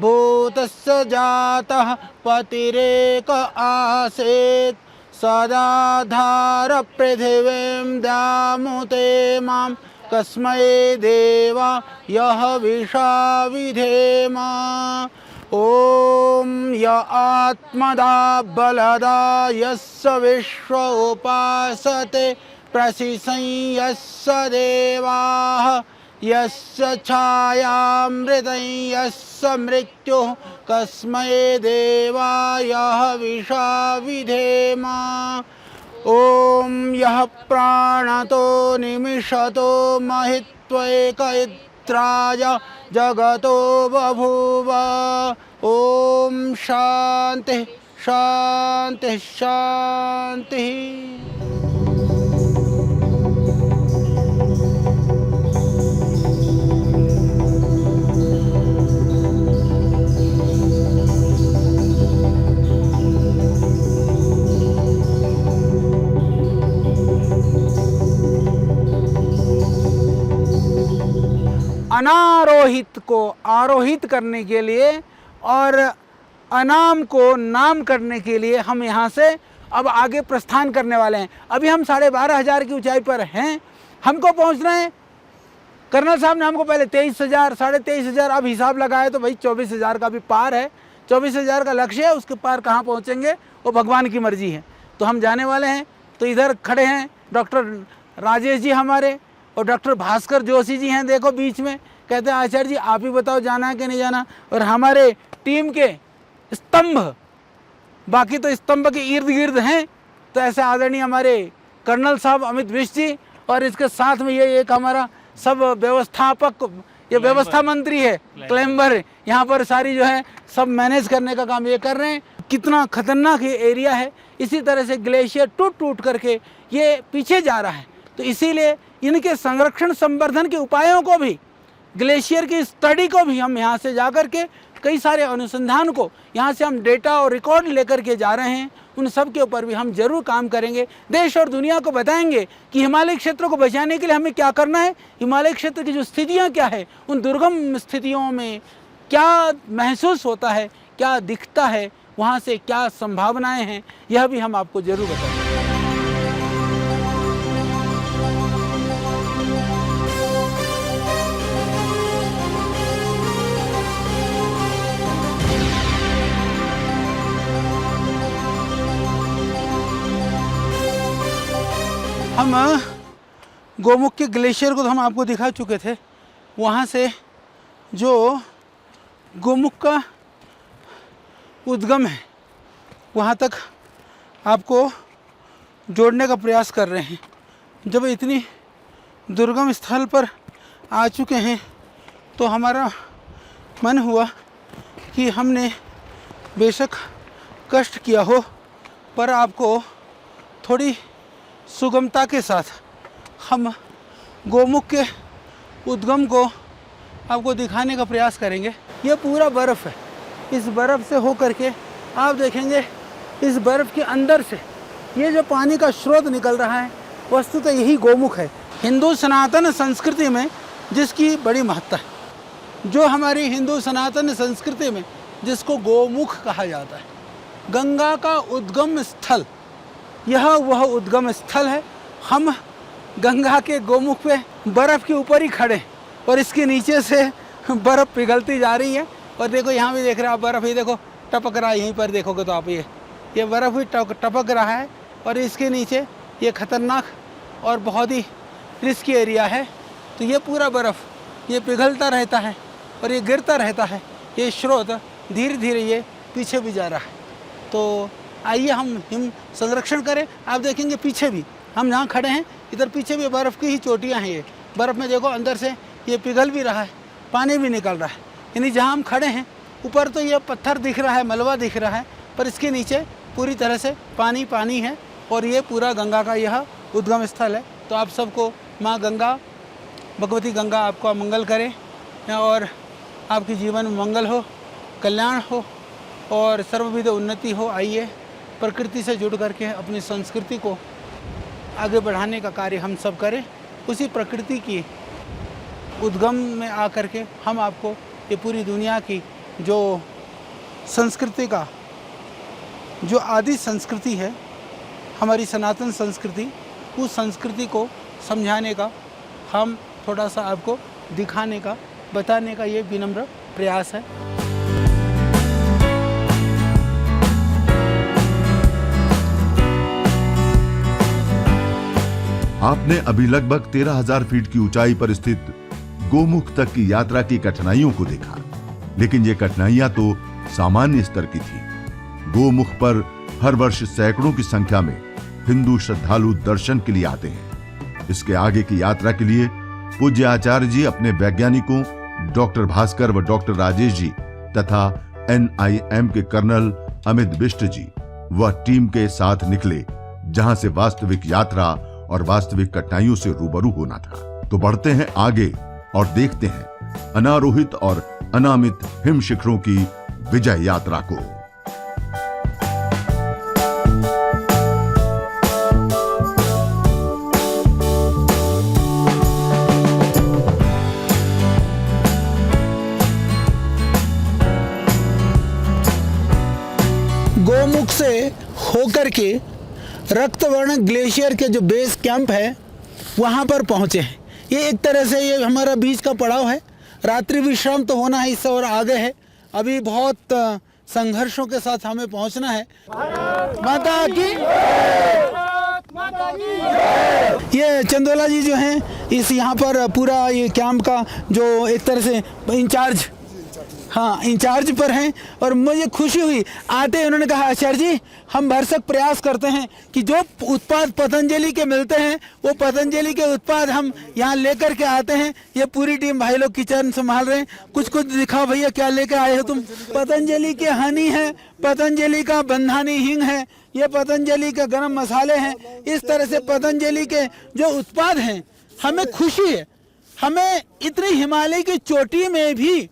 D: भूतस्य जातः पतिरेक आसीत् सदाधार पृथिवीं दामुते मां कस्मै देवा यः विशा विधेम। ओम य आत्मदा बलदा यस्य विश्व उपासते प्रसिसं यस्य देवाः यस्य छायामृतं यस्य मृत्युः कस्मै देवायः विशा विधेम। ओम यः प्राणतो निमिषतो महित्वैकइत्राय जगतो बभूव। ओम शांति शांति शांति। अनारोहित को आरोहित करने के लिए और अनाम को नाम करने के लिए हम यहाँ से अब आगे प्रस्थान करने वाले हैं। अभी हम 12,500 की ऊंचाई पर हैं, हमको पहुँचना है। कर्नल साहब ने हमको पहले 23,000, 23,500, अब हिसाब लगाया तो भाई 24,000 का भी पार है। 24,000 का लक्ष्य है, उसके पार कहाँ पहुँचेंगे वो भगवान की मर्जी है। तो हम जाने वाले हैं। तो इधर खड़े हैं डॉक्टर राजेश जी हमारे और डॉक्टर भास्कर जोशी जी हैं, देखो बीच में। कहते हैं आचार्य जी आप ही बताओ जाना है कि नहीं जाना। और हमारे टीम के स्तंभ, बाकी तो स्तंभ के इर्द गिर्द हैं, तो ऐसे आदरणीय हमारे कर्नल साहब अमित बिष्ट जी, और इसके साथ में ये एक हमारा सब व्यवस्थापक, ये व्यवस्था मंत्री है क्लेम्बर, यहाँ पर सारी जो है सब मैनेज करने का काम ये कर रहे हैं। कितना खतरनाक ये एरिया है। इसी तरह से ग्लेशियर टूट टूट करके ये पीछे जा रहा है। तो इसीलिए इनके संरक्षण संवर्धन के उपायों को भी, ग्लेशियर की स्टडी को भी हम यहाँ से जा कर के कई सारे अनुसंधान को यहाँ से हम डेटा और रिकॉर्ड लेकर के जा रहे हैं। उन सब के ऊपर भी हम जरूर काम करेंगे। देश और दुनिया को बताएंगे कि हिमालय क्षेत्र को बचाने के लिए हमें क्या करना है, हिमालय क्षेत्र की जो स्थितियाँ क्या है, उन दुर्गम स्थितियों में क्या महसूस होता है, क्या दिखता है, वहाँ से क्या संभावनाएं हैं, यह भी हम आपको जरूर बताएंगे। हम गोमुख के ग्लेशियर को तो हम आपको दिखा चुके थे। वहाँ से जो गोमुख का उद्गम है वहाँ तक आपको जोड़ने का प्रयास कर रहे हैं। जब इतनी दुर्गम स्थल पर आ चुके हैं तो हमारा मन हुआ कि हमने बेशक कष्ट किया हो, पर आपको थोड़ी सुगमता के साथ हम गोमुख के उद्गम को आपको दिखाने का प्रयास करेंगे। ये पूरा बर्फ़ है। इस बर्फ़ से हो करके आप देखेंगे इस बर्फ़ के अंदर से ये जो पानी का स्रोत निकल रहा है, वस्तुतः यही गोमुख है। हिंदू सनातन संस्कृति में जिसकी बड़ी महत्ता है, जो हमारी हिंदू सनातन संस्कृति में जिसको गोमुख कहा जाता है, गंगा का उद्गम स्थल, यह वह उद्गम स्थल है। हम गंगा के गोमुख पे बर्फ़ के ऊपर ही खड़े और इसके नीचे से बर्फ़ पिघलती जा रही है। और देखो यहाँ भी देख रहे हैं आप, बर्फ़ ही देखो टपक रहा है। यहीं पर देखोगे तो आप ये बर्फ़ ही टपक रहा है और इसके नीचे ये ख़तरनाक और बहुत ही रिस्की एरिया है। तो ये पूरा बर्फ़ ये पिघलता रहता है और ये गिरता रहता है। ये स्रोत धीरे धीरे ये पीछे भी जा रहा है। तो आइए हम हिम संरक्षण करें। आप देखेंगे पीछे भी, हम जहाँ खड़े हैं इधर पीछे भी बर्फ़ की ही चोटियाँ हैं। ये बर्फ़ में देखो अंदर से ये पिघल भी रहा है, पानी भी निकल रहा है। यानी जहाँ हम खड़े हैं ऊपर तो ये पत्थर दिख रहा है, मलबा दिख रहा है, पर इसके नीचे पूरी तरह से पानी पानी है। और ये पूरा गंगा का यह उद्गम स्थल है। तो आप सबको माँ गंगा, भगवती गंगा आपका मंगल करे और आपके जीवन में मंगल हो, कल्याण हो और सर्वविध उन्नति हो। आइए प्रकृति से जुड़ करके अपनी संस्कृति को आगे बढ़ाने का कार्य हम सब करें। उसी प्रकृति की उद्गम में आकर के हम आपको ये पूरी दुनिया की जो संस्कृति का जो आदि संस्कृति है, हमारी सनातन संस्कृति, उस संस्कृति को समझाने का, हम थोड़ा सा आपको दिखाने का, बताने का ये विनम्र प्रयास है।
B: आपने अभी लगभग 13,000 फीट की ऊंचाई पर स्थित गोमुख तक की यात्रा की कठिनाइयों को देखा, लेकिन ये कठिनाइयां तो सामान्य स्तर की थी। गोमुख पर हर वर्ष सैकड़ों की संख्या में हिंदू श्रद्धालु दर्शन के लिए आते हैं। इसके आगे की यात्रा के लिए पूज्य आचार्य जी अपने वैज्ञानिकों डॉक्टर भास्कर व डॉक्टर राजेश जी तथा NIM के कर्नल अमित बिष्ट जी व टीम के साथ निकले, जहां से वास्तविक यात्रा और वास्तविक कठिनाइयों से रूबरू होना था। तो बढ़ते हैं आगे और देखते हैं अनारोहित और अनामित हिम शिखरों की विजय यात्रा को।
D: के रक्तवर्ण ग्लेशियर के जो बेस कैंप है वहाँ पर पहुँचे हैं। ये एक तरह से ये हमारा बीच का पड़ाव है। रात्रि विश्राम तो होना है इससे और आगे है, अभी बहुत संघर्षों के साथ हमें पहुँचना है। माता की ये चंदोला जी जो हैं इस यहाँ पर पूरा ये कैंप का जो एक तरह से इंचार्ज पर हैं, और मुझे खुशी हुई आते उन्होंने कहा आचार्य जी हम भरसक प्रयास करते हैं कि जो उत्पाद पतंजलि के मिलते हैं वो पतंजलि के उत्पाद हम यहाँ लेकर के आते हैं। ये पूरी टीम भाई लोग किचन संभाल रहे हैं। कुछ दिखाओ भैया क्या लेकर आए हो तुम। पतंजलि के हनी है, पतंजलि का बंधानी हींग है, ये पतंजलि के गरम मसाले हैं। इस तरह से पतंजलि के जो उत्पाद हैं हमें खुशी है। हमें इतनी हिमालय की चोटी में भी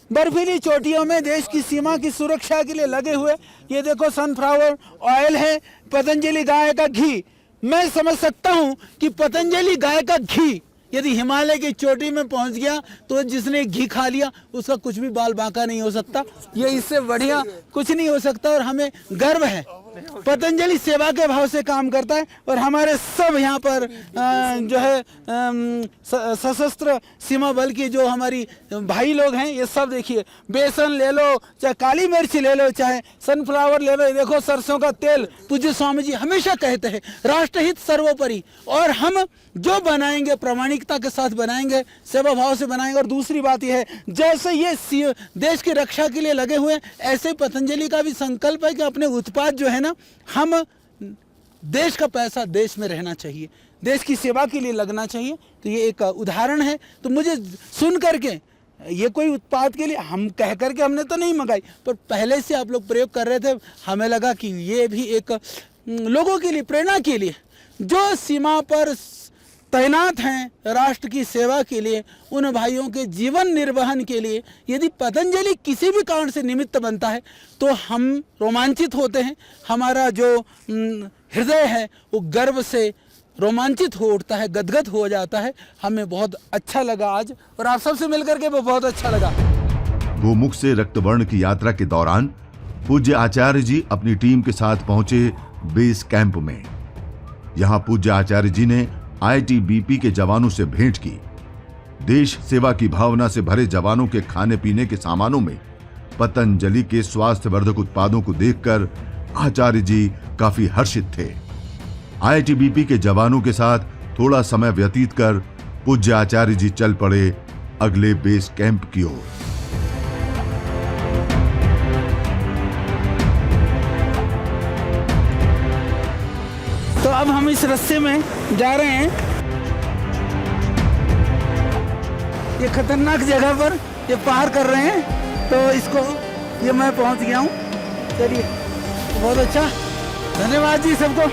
D: बर्फीली चोटियों में देश की सीमा की सुरक्षा के लिए लगे हुए ये देखो सनफ्लावर ऑयल है, पतंजलि गाय का घी। मैं समझ सकता हूं कि पतंजलि गाय का घी यदि हिमालय की चोटी में पहुंच गया तो जिसने घी खा लिया उसका कुछ भी बाल बांका नहीं हो सकता। ये इससे बढ़िया कुछ नहीं हो सकता और हमें गर्व है। पतंजलि सेवा के भाव से काम करता है और हमारे सब यहाँ पर जो है सशस्त्र सीमा बल की जो हमारी भाई लोग हैं ये सब देखिए, बेसन ले लो, चाहे काली मिर्च ले लो, चाहे सनफ्लावर ले लो, देखो सरसों का तेल। पूज्य स्वामी जी हमेशा कहते हैं राष्ट्रहित सर्वोपरि, और हम जो बनाएंगे प्रामाणिकता के साथ बनाएंगे, सेवा भाव से बनाएंगे। और दूसरी बात यह है जैसे ये देश की रक्षा के लिए लगे हुए हैं ऐसे पतंजलि का भी संकल्प है कि अपने उत्पाद जो है ना, हम देश का पैसा देश में रहना चाहिए, देश की सेवा के लिए लगना चाहिए। तो ये एक उदाहरण है। तो मुझे सुन करके ये कोई उत्पाद के लिए हम कह करके हमने तो नहीं मंगाई, पर पहले से आप लोग प्रयोग कर रहे थे, हमें लगा कि ये भी एक लोगों के लिए प्रेरणा के लिए जो सीमा पर तैनात हैं राष्ट्र की सेवा के लिए, उन भाइयों के जीवन निर्वहन के लिए यदि पतंजलि किसी भी कारण से निमित्त बनता है तो हम रोमांचित होते हैं। हमारा जो हृदय है वो गर्व से रोमांचित हो उठता है, गदगद हो जाता है। हमें बहुत अच्छा लगा आज, और आप सबसे मिलकर के बहुत अच्छा लगा।
B: गोमुख से रक्तवर्ण की यात्रा के दौरान पूज्य आचार्य जी अपनी टीम के साथ पहुंचे बेस कैंप में। यहां पूज्य आचार्य जी ने आईटीबीपी के जवानों से भेंट की। देश सेवा की भावना से भरे जवानों के खाने पीने के सामानों में पतंजलि के स्वास्थ्यवर्धक उत्पादों को देखकर आचार्य जी काफी हर्षित थे। आईटीबीपी के जवानों के साथ थोड़ा समय व्यतीत कर पूज्य आचार्य जी चल पड़े अगले बेस कैंप की ओर।
D: तो अब हम इस रास्ते में जा रहे हैं। ये खतरनाक जगह पर ये पार कर रहे हैं, तो इसको ये मैं पहुंच गया हूँ। चलिए बहुत अच्छा, धन्यवाद जी सबको।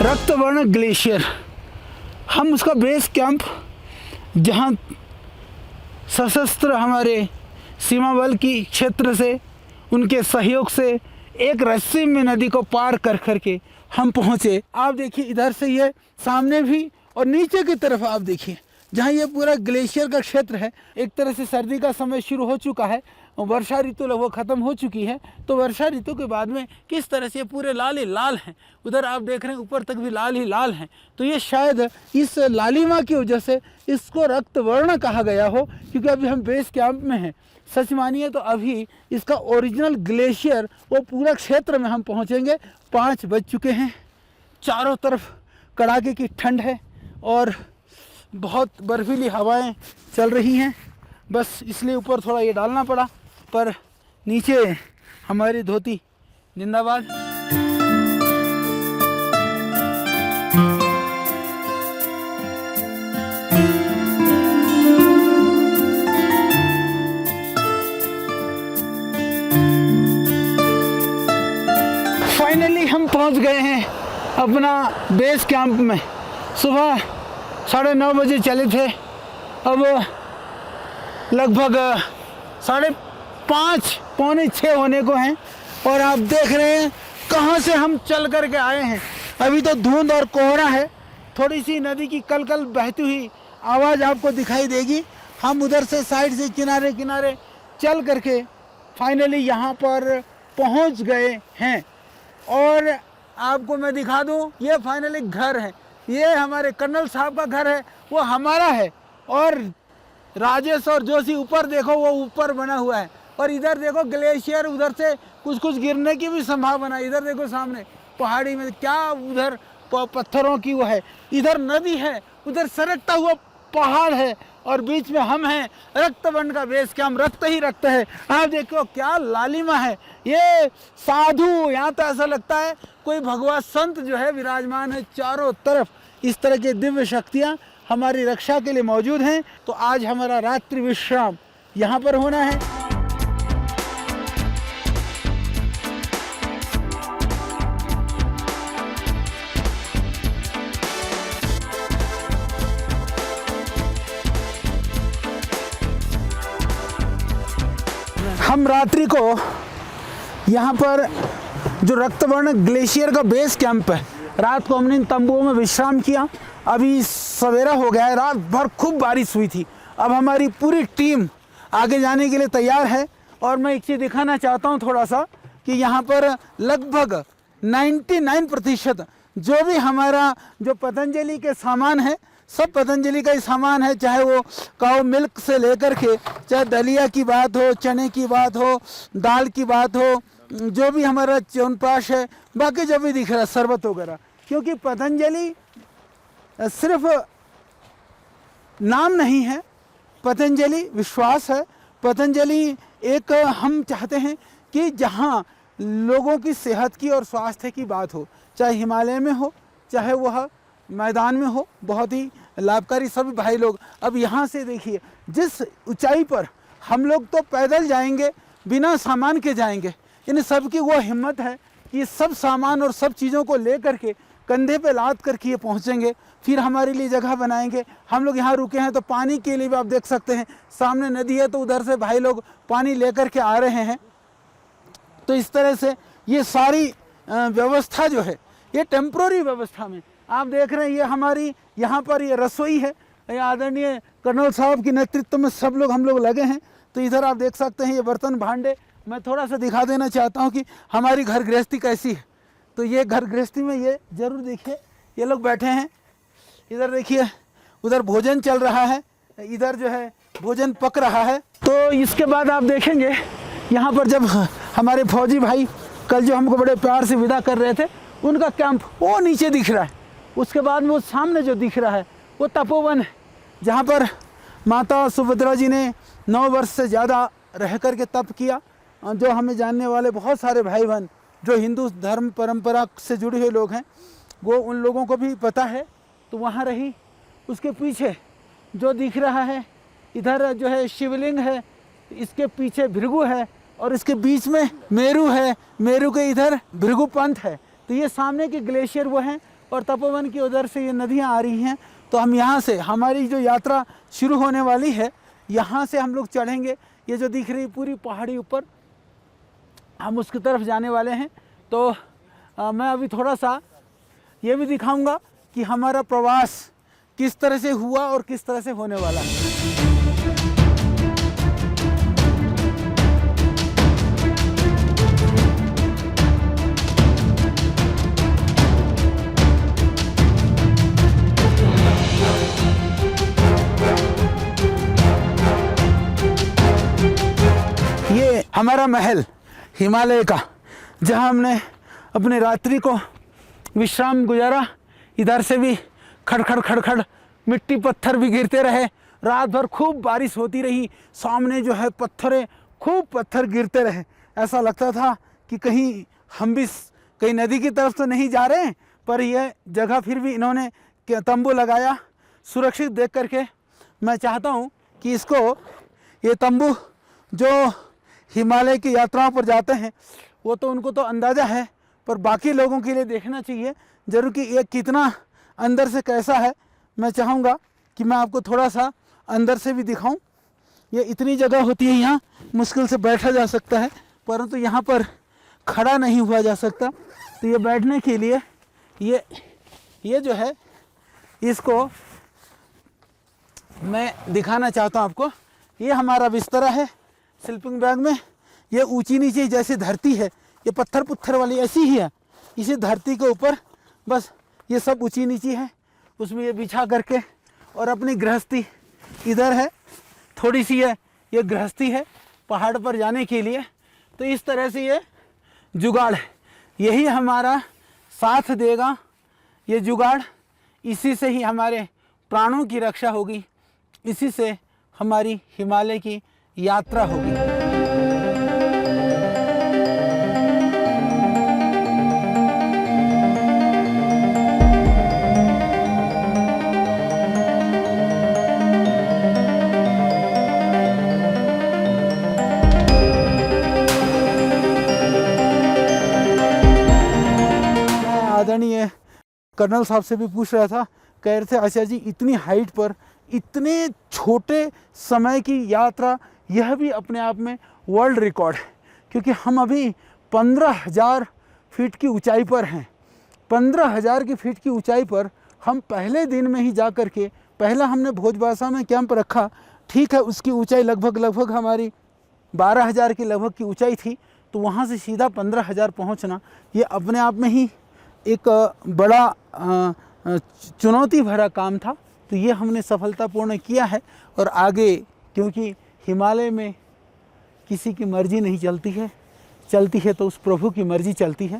D: रक्तवर्ण ग्लेशियर, हम उसका बेस कैंप जहाँ सशस्त्र हमारे सीमा बल की क्षेत्र से उनके सहयोग से एक रस्सी में नदी को पार कर करके हम पहुँचे। आप देखिए इधर से ये सामने भी और नीचे की तरफ आप देखिए जहाँ ये पूरा ग्लेशियर का क्षेत्र है। एक तरह से सर्दी का समय शुरू हो चुका है, वर्षा ऋतु लगभग ख़त्म हो चुकी है। तो वर्षा ऋतु के बाद में किस तरह से पूरे लाल ही लाल हैं, उधर आप देख रहे हैं ऊपर तक भी लाल ही लाल हैं। तो ये शायद इस लालिमा की वजह से इसको रक्तवर्ण कहा गया हो, क्योंकि अभी हम बेस कैंप में हैं। सच मानिए तो अभी इसका ओरिजिनल ग्लेशियर वो पूरा क्षेत्र में हम पहुँचेंगे। 5 बज चुके हैं, चारों तरफ कड़ाके की ठंड है और बहुत बर्फीली हवाएं चल रही हैं। बस इसलिए ऊपर थोड़ा ये डालना पड़ा, पर नीचे हमारी धोती जिंदाबाद। फाइनली हम पहुंच गए हैं अपना बेस कैंप में। सुबह 9:30 बजे चले थे, अब लगभग 5:30 पौने 6 होने को हैं। और आप देख रहे हैं कहाँ से हम चल कर के आए हैं। अभी तो धुंध और कोहरा है, थोड़ी सी नदी की कलकल बहती हुई आवाज़ आपको दिखाई देगी। हम उधर से साइड से किनारे किनारे चल करके फाइनली यहाँ पर पहुँच गए हैं। और आपको मैं दिखा दूँ, ये फाइनली घर है, ये हमारे कर्नल साहब का घर है, वो हमारा है। और राजेश और जोशी ऊपर देखो, वो ऊपर बना हुआ है। और इधर देखो ग्लेशियर, उधर से कुछ कुछ गिरने की भी संभावना है। इधर देखो सामने पहाड़ी में क्या उधर पत्थरों की वो है, इधर नदी है, उधर सरकता हुआ पहाड़ है और बीच में हम हैं। रक्तबंध का बेस कैंप, रक्त ही रक्त है। आप देखो क्या लालिमा है, ये साधु, यहाँ तो ऐसा लगता है कोई भगवान संत जो है विराजमान है चारों तरफ। इस तरह की दिव्य शक्तियाँ हमारी रक्षा के लिए मौजूद हैं। तो आज हमारा रात्रि विश्राम यहाँ पर होना है। हम रात्रि को यहाँ पर जो रक्तवर्ण ग्लेशियर का बेस कैंप है, रात को हमने इन तंबुओं में विश्राम किया। अभी सवेरा हो गया है, रात भर खूब बारिश हुई थी। अब हमारी पूरी टीम आगे जाने के लिए तैयार है। और मैं एक चीज़ दिखाना चाहता हूँ थोड़ा सा, कि यहाँ पर लगभग 99% जो भी हमारा जो पतंजलि के सामान है, सब पतंजलि का ही सामान है। चाहे वो काऊ मिल्क से लेकर के, चाहे दलिया की बात हो, चने की बात हो, दाल की बात हो, जो भी हमारा च्यवनप्राश है, बाकी जो भी दिख रहा है शरबत वगैरह। क्योंकि पतंजलि सिर्फ नाम नहीं है, पतंजलि विश्वास है। पतंजलि एक, हम चाहते हैं कि जहाँ लोगों की सेहत की और स्वास्थ्य की बात हो, चाहे हिमालय में हो, चाहे वह मैदान में हो, बहुत ही लाभकारी सभी भाई लोग। अब यहाँ से देखिए जिस ऊंचाई पर हम लोग तो पैदल जाएंगे, बिना सामान के जाएंगे। इन सब की वो हिम्मत है कि सब सामान और सब चीज़ों को ले करके कंधे पे लाद करके ये पहुँचेंगे, फिर हमारे लिए जगह बनाएंगे। हम लोग यहाँ रुके हैं तो पानी के लिए भी आप देख सकते हैं, सामने नदी है तो उधर से भाई लोग पानी ले करके आ रहे हैं। तो इस तरह से ये सारी व्यवस्था जो है, ये टेम्प्रोरी व्यवस्था में आप देख रहे हैं। ये हमारी यहाँ पर ये रसोई है, ये आदरणीय कर्नल साहब के नेतृत्व में सब लोग हम लोग लगे हैं। तो इधर आप देख सकते हैं ये बर्तन भांडे। मैं थोड़ा सा दिखा देना चाहता हूँ कि हमारी घर गृहस्थी कैसी है। तो ये घर गृहस्थी में ये ज़रूर देखिए, ये लोग बैठे हैं। इधर देखिए, उधर भोजन चल रहा है, इधर जो है भोजन पक रहा है। तो इसके बाद आप देखेंगे यहाँ पर जब हमारे फौजी भाई कल जो हमको बड़े प्यार से विदा कर रहे थे, उनका कैंप वो नीचे दिख रहा है। उसके बाद में वो सामने जो दिख रहा है वो तपोवन है, जहाँ पर माता सुभद्रा जी ने 9 वर्ष से ज़्यादा रह कर के तप किया। जो हमें जानने वाले बहुत सारे भाई बहन जो हिंदू धर्म परंपरा से जुड़े हुए लोग हैं, वो उन लोगों को भी पता है। तो वहाँ रही। उसके पीछे जो दिख रहा है, इधर जो है शिवलिंग है, इसके पीछे भृगु है और इसके बीच में मेरू है, मेरू के इधर भृगु पंथ है। तो ये सामने के ग्लेशियर वो हैं और तपोवन की उधर से ये नदियाँ आ रही हैं। तो हम यहाँ से हमारी जो यात्रा शुरू होने वाली है, यहाँ से हम लोग चढ़ेंगे। ये जो दिख रही पूरी पहाड़ी ऊपर, हम उसकी तरफ जाने वाले हैं। तो मैं अभी थोड़ा सा ये भी दिखाऊंगा कि हमारा प्रवास किस तरह से हुआ और किस तरह से होने वाला है। ये हमारा महल हिमालय का, जहां हमने अपने रात्रि को विश्राम गुजारा। इधर से भी खड़खड़ खड़खड़ मिट्टी पत्थर भी गिरते रहे। रात भर खूब बारिश होती रही। सामने जो है पत्थरें, खूब पत्थर गिरते रहे। ऐसा लगता था कि कहीं हम भी कहीं नदी की तरफ तो नहीं जा रहे हैं। पर यह जगह फिर भी इन्होंने तंबू लगाया सुरक्षित देख करके। मैं चाहता हूँ कि इसको, ये तंबू जो हिमालय की यात्राओं पर जाते हैं वो तो उनको तो अंदाज़ा है, पर बाकी लोगों के लिए देखना चाहिए ज़रूर कि ये कितना अंदर से कैसा है। मैं चाहूँगा कि मैं आपको थोड़ा सा अंदर से भी दिखाऊं। ये इतनी जगह होती है, यहाँ मुश्किल से बैठा जा सकता है, परंतु यहाँ पर खड़ा नहीं हुआ जा सकता। तो ये बैठने के लिए ये जो है इसको मैं दिखाना चाहता हूँ आपको। ये हमारा बिस्तरा है स्लीपिंग बैग में। ये ऊंची नीची जैसी धरती है, ये पत्थर पुत्थर वाली ऐसी ही है। इसी धरती के ऊपर बस ये सब ऊंची नीची है, उसमें ये बिछा करके। और अपनी गृहस्थी इधर है, थोड़ी सी है, ये गृहस्थी है पहाड़ पर जाने के लिए। तो इस तरह से ये जुगाड़ है, यही हमारा साथ देगा ये जुगाड़। इसी से ही हमारे प्राणों की रक्षा होगी, इसी से हमारी हिमालय की यात्रा होगी। आदरणीय कर्नल साहब से भी पूछ रहा था, कह रहे थे आचार्य जी इतनी हाइट पर इतने छोटे समय की यात्रा, यह भी अपने आप में वर्ल्ड रिकॉर्ड है। क्योंकि हम अभी 15,000 फीट की ऊंचाई पर हैं। 15,000 की फीट की ऊंचाई पर हम पहले दिन में ही जा कर के, पहला हमने भोजबासा में कैंप रखा, ठीक है, उसकी ऊंचाई लगभग हमारी 12,000 की लगभग की ऊंचाई थी। तो वहाँ से सीधा 15,000 पहुँचना, ये अपने आप में ही एक बड़ा चुनौती भरा काम था। तो ये हमने सफलतापूर्ण किया है। और आगे, क्योंकि हिमालय में किसी की मर्जी नहीं चलती है तो उस प्रभु की मर्जी चलती है।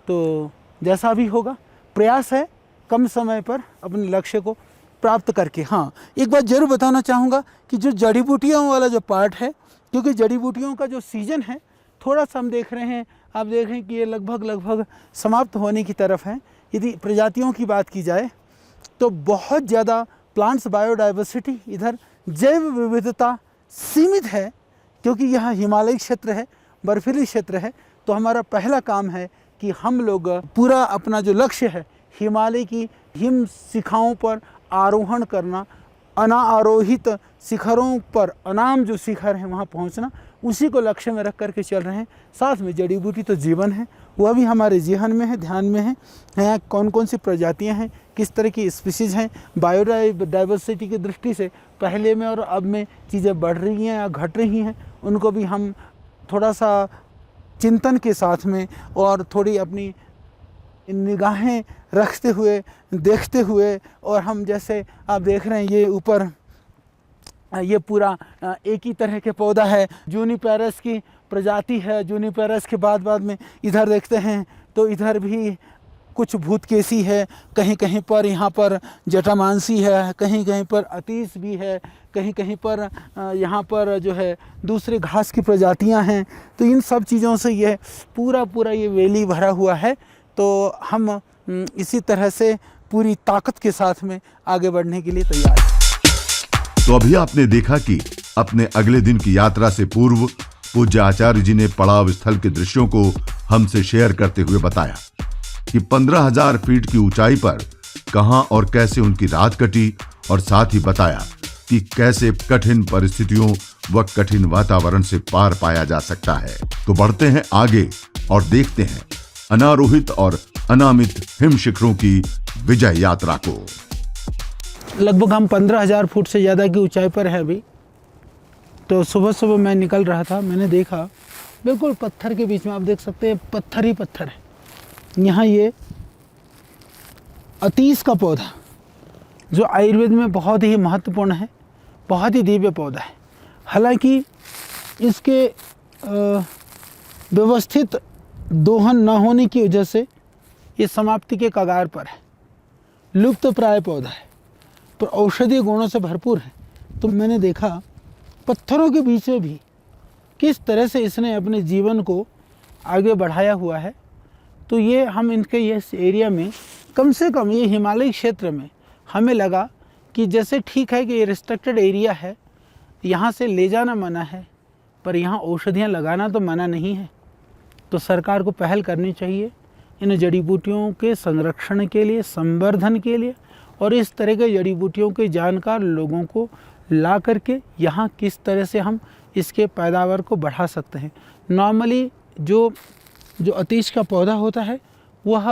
D: तो जैसा भी होगा, प्रयास है कम समय पर अपने लक्ष्य को प्राप्त करके। हाँ, एक बात जरूर बताना चाहूँगा कि जो जड़ी बूटियों वाला जो पार्ट है, क्योंकि जड़ी बूटियों का जो सीजन है थोड़ा सा हम देख रहे हैं, आप देख रहे हैं कि ये लगभग समाप्त होने की तरफ है। यदि प्रजातियों की बात की जाए तो बहुत ज़्यादा प्लांट्स बायोडाइवर्सिटी, इधर जैव विविधता सीमित है, क्योंकि यह हिमालयी क्षेत्र है, बर्फीली क्षेत्र है। तो हमारा पहला काम है कि हम लोग पूरा अपना जो लक्ष्य है, हिमालय की हिम शिखाओं पर आरोहण करना, अनारोहित शिखरों पर, अनाम जो शिखर हैं वहाँ पहुँचना, उसी को लक्ष्य में रख करके चल रहे हैं। साथ में जड़ी बूटी तो जीवन है, वह भी हमारे जीवन में है, ध्यान में है। यहाँ कौन कौन सी प्रजातियाँ हैं, किस तरह की स्पीसीज़ हैं, बायोडाइवर्सिटी की दृष्टि से पहले में और अब में चीज़ें बढ़ रही हैं या घट रही हैं, उनको भी हम थोड़ा सा चिंतन के साथ में और थोड़ी अपनी निगाहें रखते हुए, देखते हुए, और हम जैसे आप देख रहे हैं ये ऊपर ये पूरा एक ही तरह के पौधा है, जूनिपेरस की प्रजाति है। जूनिपेरस के बाद में इधर देखते हैं तो इधर भी कुछ भूतकेसी है, कहीं कहीं पर यहाँ पर जटामांसी है, कहीं कहीं पर अतीस भी है, कहीं कहीं पर यहाँ पर जो है दूसरे घास की प्रजातियाँ हैं। तो इन सब चीज़ों से ये पूरा ये वैली भरा हुआ है। तो हम इसी तरह से पूरी ताकत के साथ में आगे बढ़ने के लिए तैयार हैं।
B: तो अभी आपने देखा कि अपने अगले दिन की यात्रा से पूर्व पूज्य आचार्य जी ने पड़ाव स्थल के दृश्यों को हमसे शेयर करते हुए बताया कि 15,000 फीट की ऊंचाई पर कहां और कैसे उनकी रात कटी, और साथ ही बताया कि कैसे कठिन परिस्थितियों व कठिन वातावरण से पार पाया जा सकता है। तो बढ़ते हैं आगे और देखते हैं अनारोहित और अनामित हिम शिखरों की विजय यात्रा को।
D: लगभग हम 15,000 फुट से ज़्यादा की ऊंचाई पर है अभी। तो सुबह मैं निकल रहा था, मैंने देखा बिल्कुल पत्थर के बीच में, आप देख सकते हैं पत्थर ही पत्थर है। यहाँ ये अतीस का पौधा जो आयुर्वेद में बहुत ही महत्वपूर्ण है, बहुत ही दिव्य पौधा है। हालांकि इसके व्यवस्थित दोहन न होने की वजह से ये समाप्ति के कगार पर है, लुप्त प्राय पौधा है, पर औषधीय गुणों से भरपूर है। तो मैंने देखा पत्थरों के बीच में भी किस तरह से इसने अपने जीवन को आगे बढ़ाया हुआ है। तो ये हम इनके इस एरिया में कम से कम ये हिमालयी क्षेत्र में हमें लगा कि जैसे ठीक है कि ये रिस्ट्रिक्टेड एरिया है, यहाँ से ले जाना मना है, पर यहाँ औषधियाँ लगाना तो मना नहीं है। तो सरकार को पहल करनी चाहिए इन जड़ी बूटियों के संरक्षण के लिए, संवर्धन के लिए, और इस तरह के जड़ी बूटियों के जानकार लोगों को ला करके यहाँ किस तरह से हम इसके पैदावार को बढ़ा सकते हैं। नॉर्मली जो अतीश का पौधा होता है वह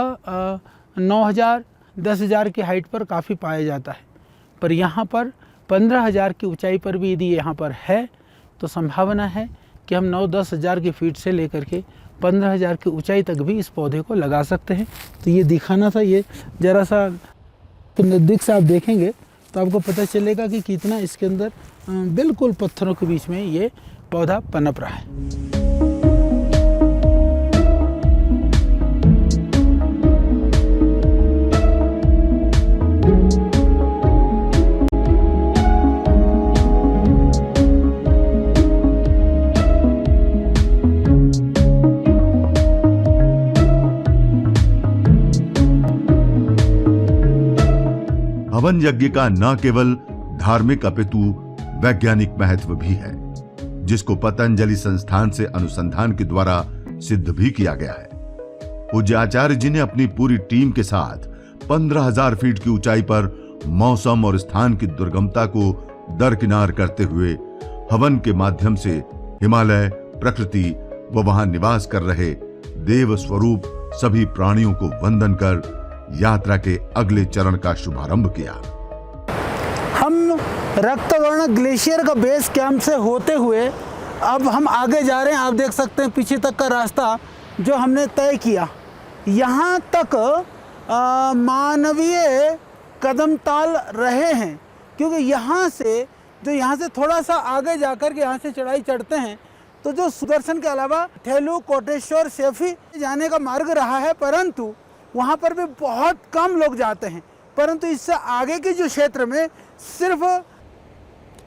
D: 9,000 10,000 की हाइट पर काफ़ी पाया जाता है, पर यहाँ पर 15,000 की ऊंचाई पर भी यदि यहाँ पर है तो संभावना है कि हम 9-10 हज़ार की फीट से लेकर के 15,000 की ऊंचाई तक भी इस पौधे को लगा सकते हैं। तो ये दिखाना था, ये ज़रा सा नज़दीक से आप देखेंगे तो आपको पता चलेगा कि कितना इसके अंदर बिल्कुल पत्थरों के बीच में ये पौधा पनप रहा है।
B: हवन यज्ञ का न केवल धार्मिक अपितु वैज्ञानिक महत्व भी है, जिसको पतंजलि संस्थान से अनुसंधान के द्वारा सिद्ध भी किया गया है। पूज्य आचार्य जी ने अपनी पूरी टीम के साथ 15,000 फीट की ऊंचाई पर मौसम और स्थान की दुर्गमता को दरकिनार करते हुए हवन के माध्यम से हिमालय, प्रकृति व वहां निवास कर रहे देव स्वरूप सभी प्राणियों को वंदन कर यात्रा के अगले चरण का शुभारंभ किया।
D: हम रक्तवर्ण ग्लेशियर का बेस कैंप से होते हुए अब हम आगे जा रहे हैं। आप देख सकते हैं पीछे तक का रास्ता जो हमने तय किया। यहाँ तक मानवीय कदम ताल रहे हैं, क्योंकि यहाँ से थोड़ा सा आगे जाकर के यहाँ से चढ़ाई चढ़ते हैं तो जो सुदर्शन के अलावा थेलू, कोटेश्वर, सेफी जाने का मार्ग रहा है, परंतु वहाँ पर भी बहुत कम लोग जाते हैं। परंतु इससे आगे के जो क्षेत्र में सिर्फ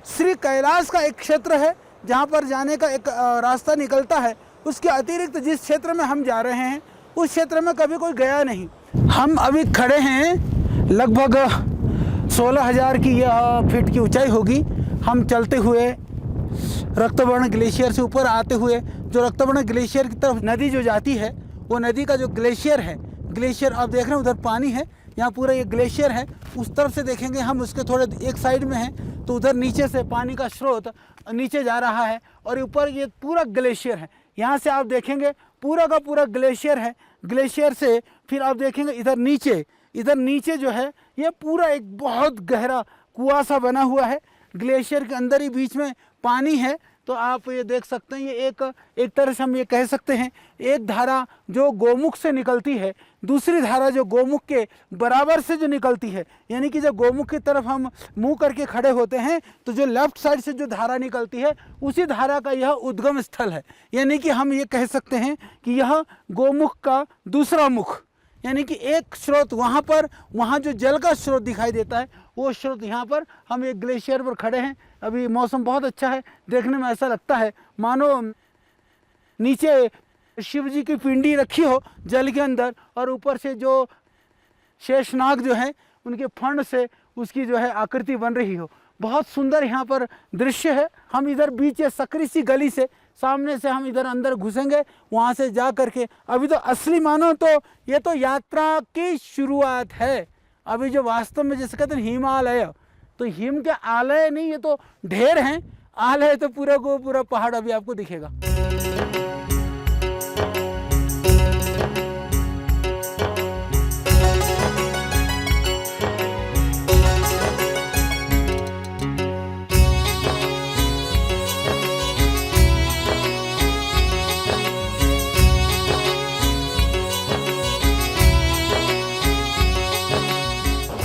D: श्री कैलाश का एक क्षेत्र है जहाँ पर जाने का एक रास्ता निकलता है। उसके अतिरिक्त जिस क्षेत्र में हम जा रहे हैं उस क्षेत्र में कभी कोई गया नहीं। हम अभी खड़े हैं, लगभग 16,000 की यह फीट की ऊंचाई होगी। हम चलते हुए रक्तवर्ण ग्लेशियर से ऊपर आते हुए जो रक्तवर्ण ग्लेशियर की तरफ नदी जो जाती है, वो नदी का जो ग्लेशियर है, ग्लेशियर आप देख रहे हैं उधर पानी है, यहाँ पूरा ये ग्लेशियर है। उस तरफ से देखेंगे हम, उसके थोड़े एक साइड में है तो उधर नीचे से पानी का स्रोत नीचे जा रहा है और ऊपर ये पूरा ग्लेशियर है। यहाँ से आप देखेंगे पूरा का पूरा ग्लेशियर है। ग्लेशियर से फिर आप देखेंगे इधर नीचे जो है ये पूरा एक बहुत गहरा कुआं सा बना हुआ है। ग्लेशियर के अंदर ही बीच में पानी है। तो आप ये देख सकते हैं, ये एक तरह से हम ये कह सकते हैं, एक धारा जो गोमुख से निकलती है, दूसरी धारा जो गोमुख के बराबर से जो निकलती है, यानी कि जब गोमुख की तरफ हम मुंह करके खड़े होते हैं तो जो लेफ्ट साइड से जो धारा निकलती है उसी धारा का यह उद्गम स्थल है। यानी कि हम ये कह सकते हैं कि यह गोमुख का दूसरा मुख, यानी कि एक स्रोत वहाँ जो जल का स्रोत दिखाई देता है वो स्रोत यहाँ पर। हम एक ग्लेशियर पर खड़े हैं। अभी मौसम बहुत अच्छा है, देखने में ऐसा लगता है मानो नीचे शिव जी की पिंडी रखी हो जल के अंदर और ऊपर से जो शेषनाग जो है उनके फंड से उसकी जो है आकृति बन रही हो। बहुत सुंदर यहाँ पर दृश्य है। हम इधर बीच सकरी सी गली से सामने से हम इधर अंदर घुसेंगे, वहाँ से जा करके अभी तो असली मानो तो ये तो यात्रा की शुरुआत है। अभी जो वास्तव में जैसे कहते हैं हिमालय, तो हिम के आलय नहीं, ये तो ढेर हैं। आलय तो पूरा को पूरा पहाड़ अभी आपको दिखेगा।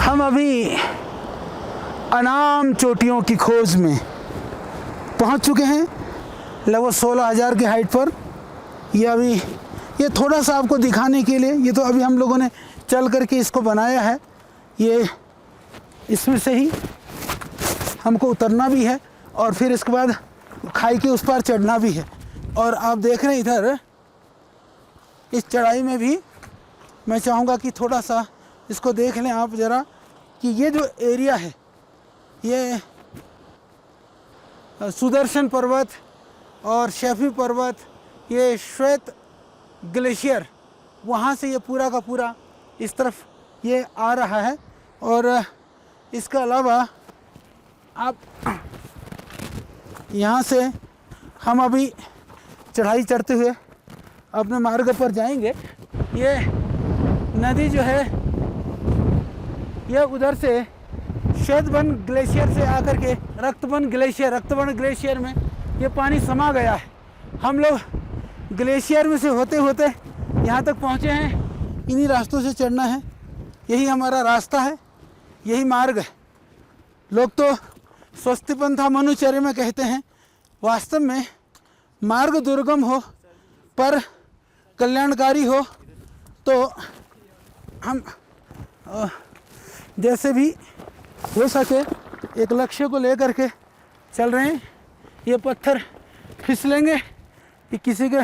D: हम अभी अनाम चोटियों की खोज में पहुंच चुके हैं, लगभग 16,000 की हाइट पर। ये थोड़ा सा आपको दिखाने के लिए, ये तो अभी हम लोगों ने चल करके इसको बनाया है। ये इसमें से ही हमको उतरना भी है और फिर इसके बाद खाई के उस पार चढ़ना भी है। और आप देख रहे हैं इधर इस चढ़ाई में भी मैं चाहूँगा कि थोड़ा सा इसको देख लें आप ज़रा, कि ये जो एरिया है ये सुदर्शन पर्वत और शेफी पर्वत, ये श्वेत ग्लेशियर, वहाँ से ये पूरा का पूरा इस तरफ ये आ रहा है। और इसके अलावा आप यहाँ से हम अभी चढ़ाई चढ़ते हुए अपने मार्ग पर जाएंगे। ये नदी जो है यह उधर से श्वेतवन ग्लेशियर से आकर के रक्तवन ग्लेशियर में ये पानी समा गया है। हम लोग ग्लेशियर में से होते होते यहाँ तक पहुँचे हैं। इन्हीं रास्तों से चढ़ना है, यही हमारा रास्ता है, यही मार्ग है। लोग तो स्वस्तिपंथा मनुचर्य में कहते हैं, वास्तव में मार्ग दुर्गम हो पर कल्याणकारी हो। तो हम जैसे भी हो सके एक लक्ष्य को लेकर के चल रहे हैं। ये पत्थर फिसलेंगे, ये किसी के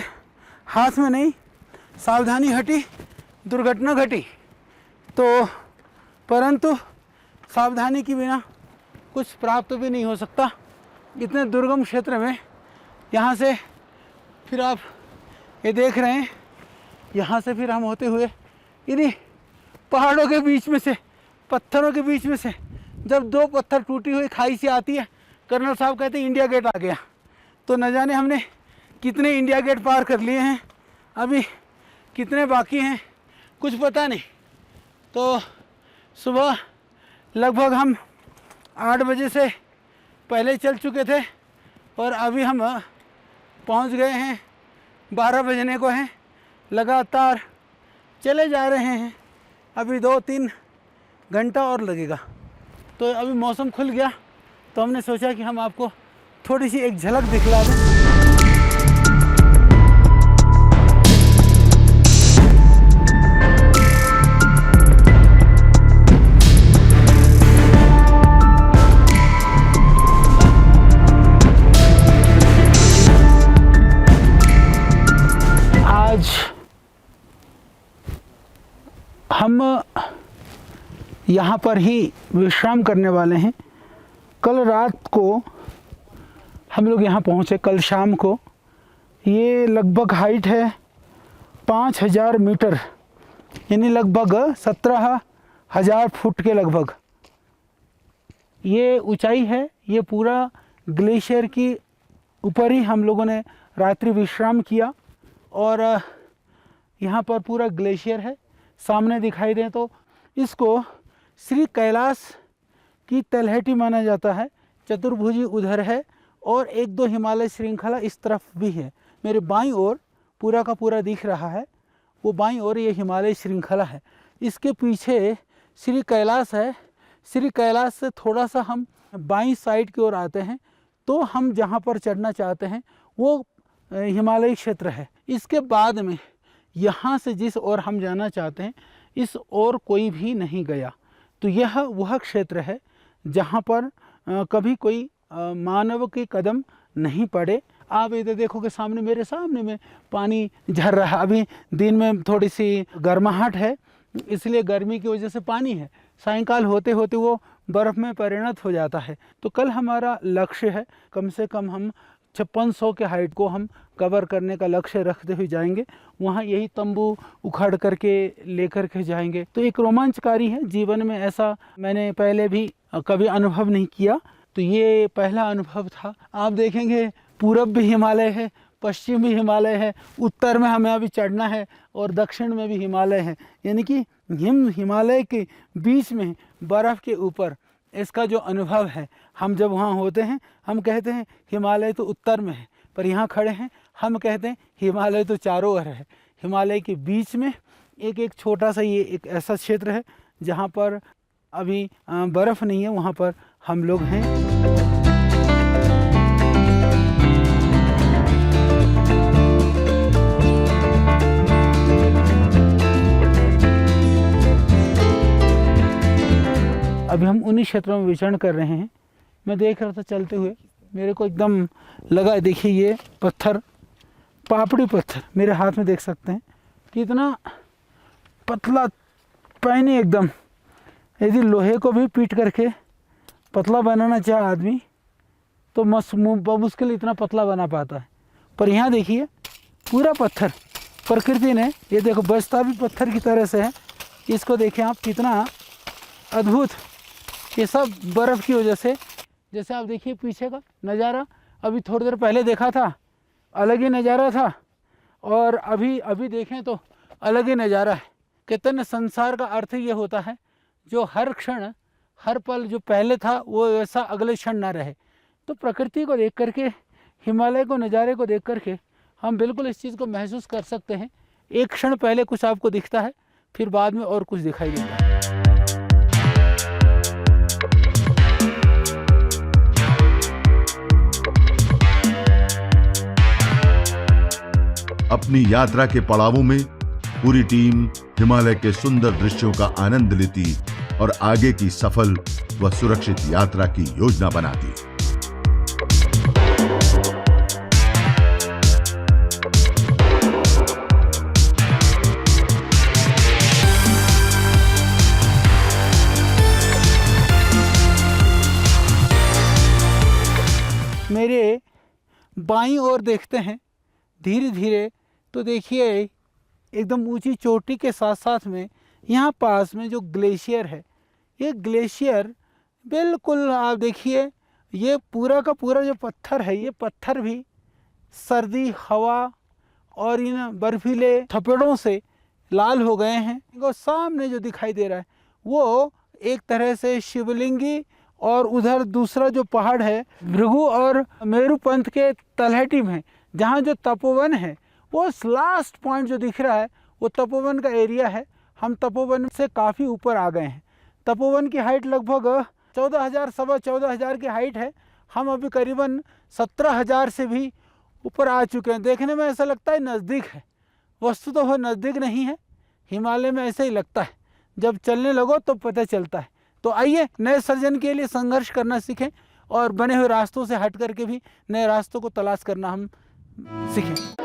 D: हाथ में नहीं, सावधानी हटी दुर्घटना घटी। तो परंतु सावधानी के बिना कुछ प्राप्त भी नहीं हो सकता। इतने दुर्गम क्षेत्र में यहाँ से फिर आप ये देख रहे हैं, यहाँ से फिर हम होते हुए इन्हीं पहाड़ों के बीच में से, पत्थरों के बीच में से जब दो पत्थर टूटी हुई खाई से आती है, कर्नल साहब कहते हैं इंडिया गेट आ गया। तो न जाने हमने कितने इंडिया गेट पार कर लिए हैं, अभी कितने बाकी हैं कुछ पता नहीं। तो सुबह लगभग हम 8 बजे से पहले चल चुके थे और अभी हम पहुंच गए हैं, 12 बजने को हैं। लगातार चले जा रहे हैं, अभी 2-3 घंटा और लगेगा। तो अभी मौसम खुल गया तो हमने सोचा कि हम आपको थोड़ी सी एक झलक दिखला दें। आज हम यहाँ पर ही विश्राम करने वाले हैं। कल रात को हम लोग यहाँ पहुँचे, कल शाम को। ये लगभग हाइट है 5000 मीटर, यानी लगभग 17,000 फुट के लगभग ये ऊंचाई है। ये पूरा ग्लेशियर की ऊपर ही हम लोगों ने रात्रि विश्राम किया और यहाँ पर पूरा ग्लेशियर है। सामने दिखाई दे तो इसको श्री कैलाश की तलहटी माना जाता है। चतुर्भुजी उधर है और 1-2 हिमालय श्रृंखला इस तरफ भी है। मेरे बाईं ओर पूरा का पूरा दिख रहा है, वो बाईं ओर ये हिमालय श्रृंखला है। इसके पीछे श्री कैलाश है। श्री कैलाश से थोड़ा सा हम बाईं साइड की ओर आते हैं तो हम जहाँ पर चढ़ना चाहते हैं वो हिमालय क्षेत्र है। इसके बाद में यहाँ से जिस ओर हम जाना चाहते हैं इस ओर कोई भी नहीं गया। तो यह वह क्षेत्र है जहाँ पर कभी कोई मानव के कदम नहीं पड़े। आप इधर देखोगे सामने, मेरे सामने में पानी झर रहा है। अभी दिन में थोड़ी सी गर्माहट है, इसलिए गर्मी की वजह से पानी है। सायंकाल होते होते वो बर्फ़ में परिणत हो जाता है। तो कल हमारा लक्ष्य है कम से कम हम 5600 के हाइट को हम कवर करने का लक्ष्य रखते हुए जाएंगे। वहाँ यही तंबू उखाड़ करके लेकर के जाएंगे। तो एक रोमांचकारी है, जीवन में ऐसा मैंने पहले भी कभी अनुभव नहीं किया, तो ये पहला अनुभव था। आप देखेंगे पूरब भी हिमालय है, पश्चिम भी हिमालय है, उत्तर में हमें अभी चढ़ना है और दक्षिण में भी हिमालय है। यानी कि हिमालय के बीच में बर्फ़ के ऊपर इसका जो अनुभव है, हम जब वहाँ होते हैं हम कहते हैं हिमालय तो उत्तर में है, पर यहाँ खड़े हैं हम कहते हैं हिमालय तो चारों ओर है। हिमालय के बीच में एक छोटा सा ये एक ऐसा क्षेत्र है जहाँ पर अभी बर्फ़ नहीं है, वहाँ पर हम लोग हैं। अभी हम उन्हीं क्षेत्रों में विचरण कर रहे हैं। मैं देख रहा था चलते हुए, मेरे को एकदम लगा, देखिए ये पत्थर, पापड़ी पत्थर मेरे हाथ में देख सकते हैं, कितना पतला पैनी एकदम। यदि लोहे को भी पीट करके पतला बनाना चाहे आदमी तो मुश्किल इतना पतला बना पाता है। पर यहाँ देखिए पूरा पत्थर, प्रकृति ने, ये देखो बजता भी पत्थर की तरह से है। इसको देखें आप, कितना अद्भुत। ये सब बर्फ़ की वजह से, जैसे आप देखिए पीछे का नज़ारा, अभी थोड़ी देर पहले देखा था अलग ही नज़ारा था और अभी देखें तो अलग ही नज़ारा है। कहते हैं संसार का अर्थ ये होता है जो हर क्षण हर पल जो पहले था वो वैसा अगले क्षण ना रहे। तो प्रकृति को देख करके, हिमालय को, नज़ारे को देख करके हम बिल्कुल इस चीज़ को महसूस कर सकते हैं। एक क्षण पहले कुछ आपको दिखता है, फिर बाद में और कुछ दिखाई देता है।
B: अपनी यात्रा के पड़ावों में पूरी टीम हिमालय के सुंदर दृश्यों का आनंद लेती और आगे की सफल व सुरक्षित यात्रा की योजना बनाती।
D: मेरे बाईं ओर देखते हैं धीरे धीरे, तो देखिए एकदम ऊंची चोटी के साथ साथ में यहाँ पास में जो ग्लेशियर है, ये ग्लेशियर बिल्कुल आप देखिए, ये पूरा का पूरा जो पत्थर है, ये पत्थर भी सर्दी, हवा और इन बर्फीले थपेड़ों से लाल हो गए हैं। वो सामने जो दिखाई दे रहा है वो एक तरह से शिवलिंगी, और उधर दूसरा जो पहाड़ है भृगु और मेरुपंथ के तलहटी में, जहाँ जो तपोवन है, वो लास्ट पॉइंट जो दिख रहा है वो तपोवन का एरिया है। हम तपोवन से काफ़ी ऊपर आ गए हैं। तपोवन की हाइट लगभग 14,000, सवा 14,000 की हाइट है। हम अभी करीबन 17,000 से भी ऊपर आ चुके हैं। देखने में ऐसा लगता है नज़दीक है, वस्तु तो वो नज़दीक नहीं है। हिमालय में ऐसे ही लगता है, जब चलने लगो तो पता चलता है। तो आइए नए सर्जन के लिए संघर्ष करना सीखें और बने हुए रास्तों से हट करके भी नए रास्तों को तलाश करना हम सीखें।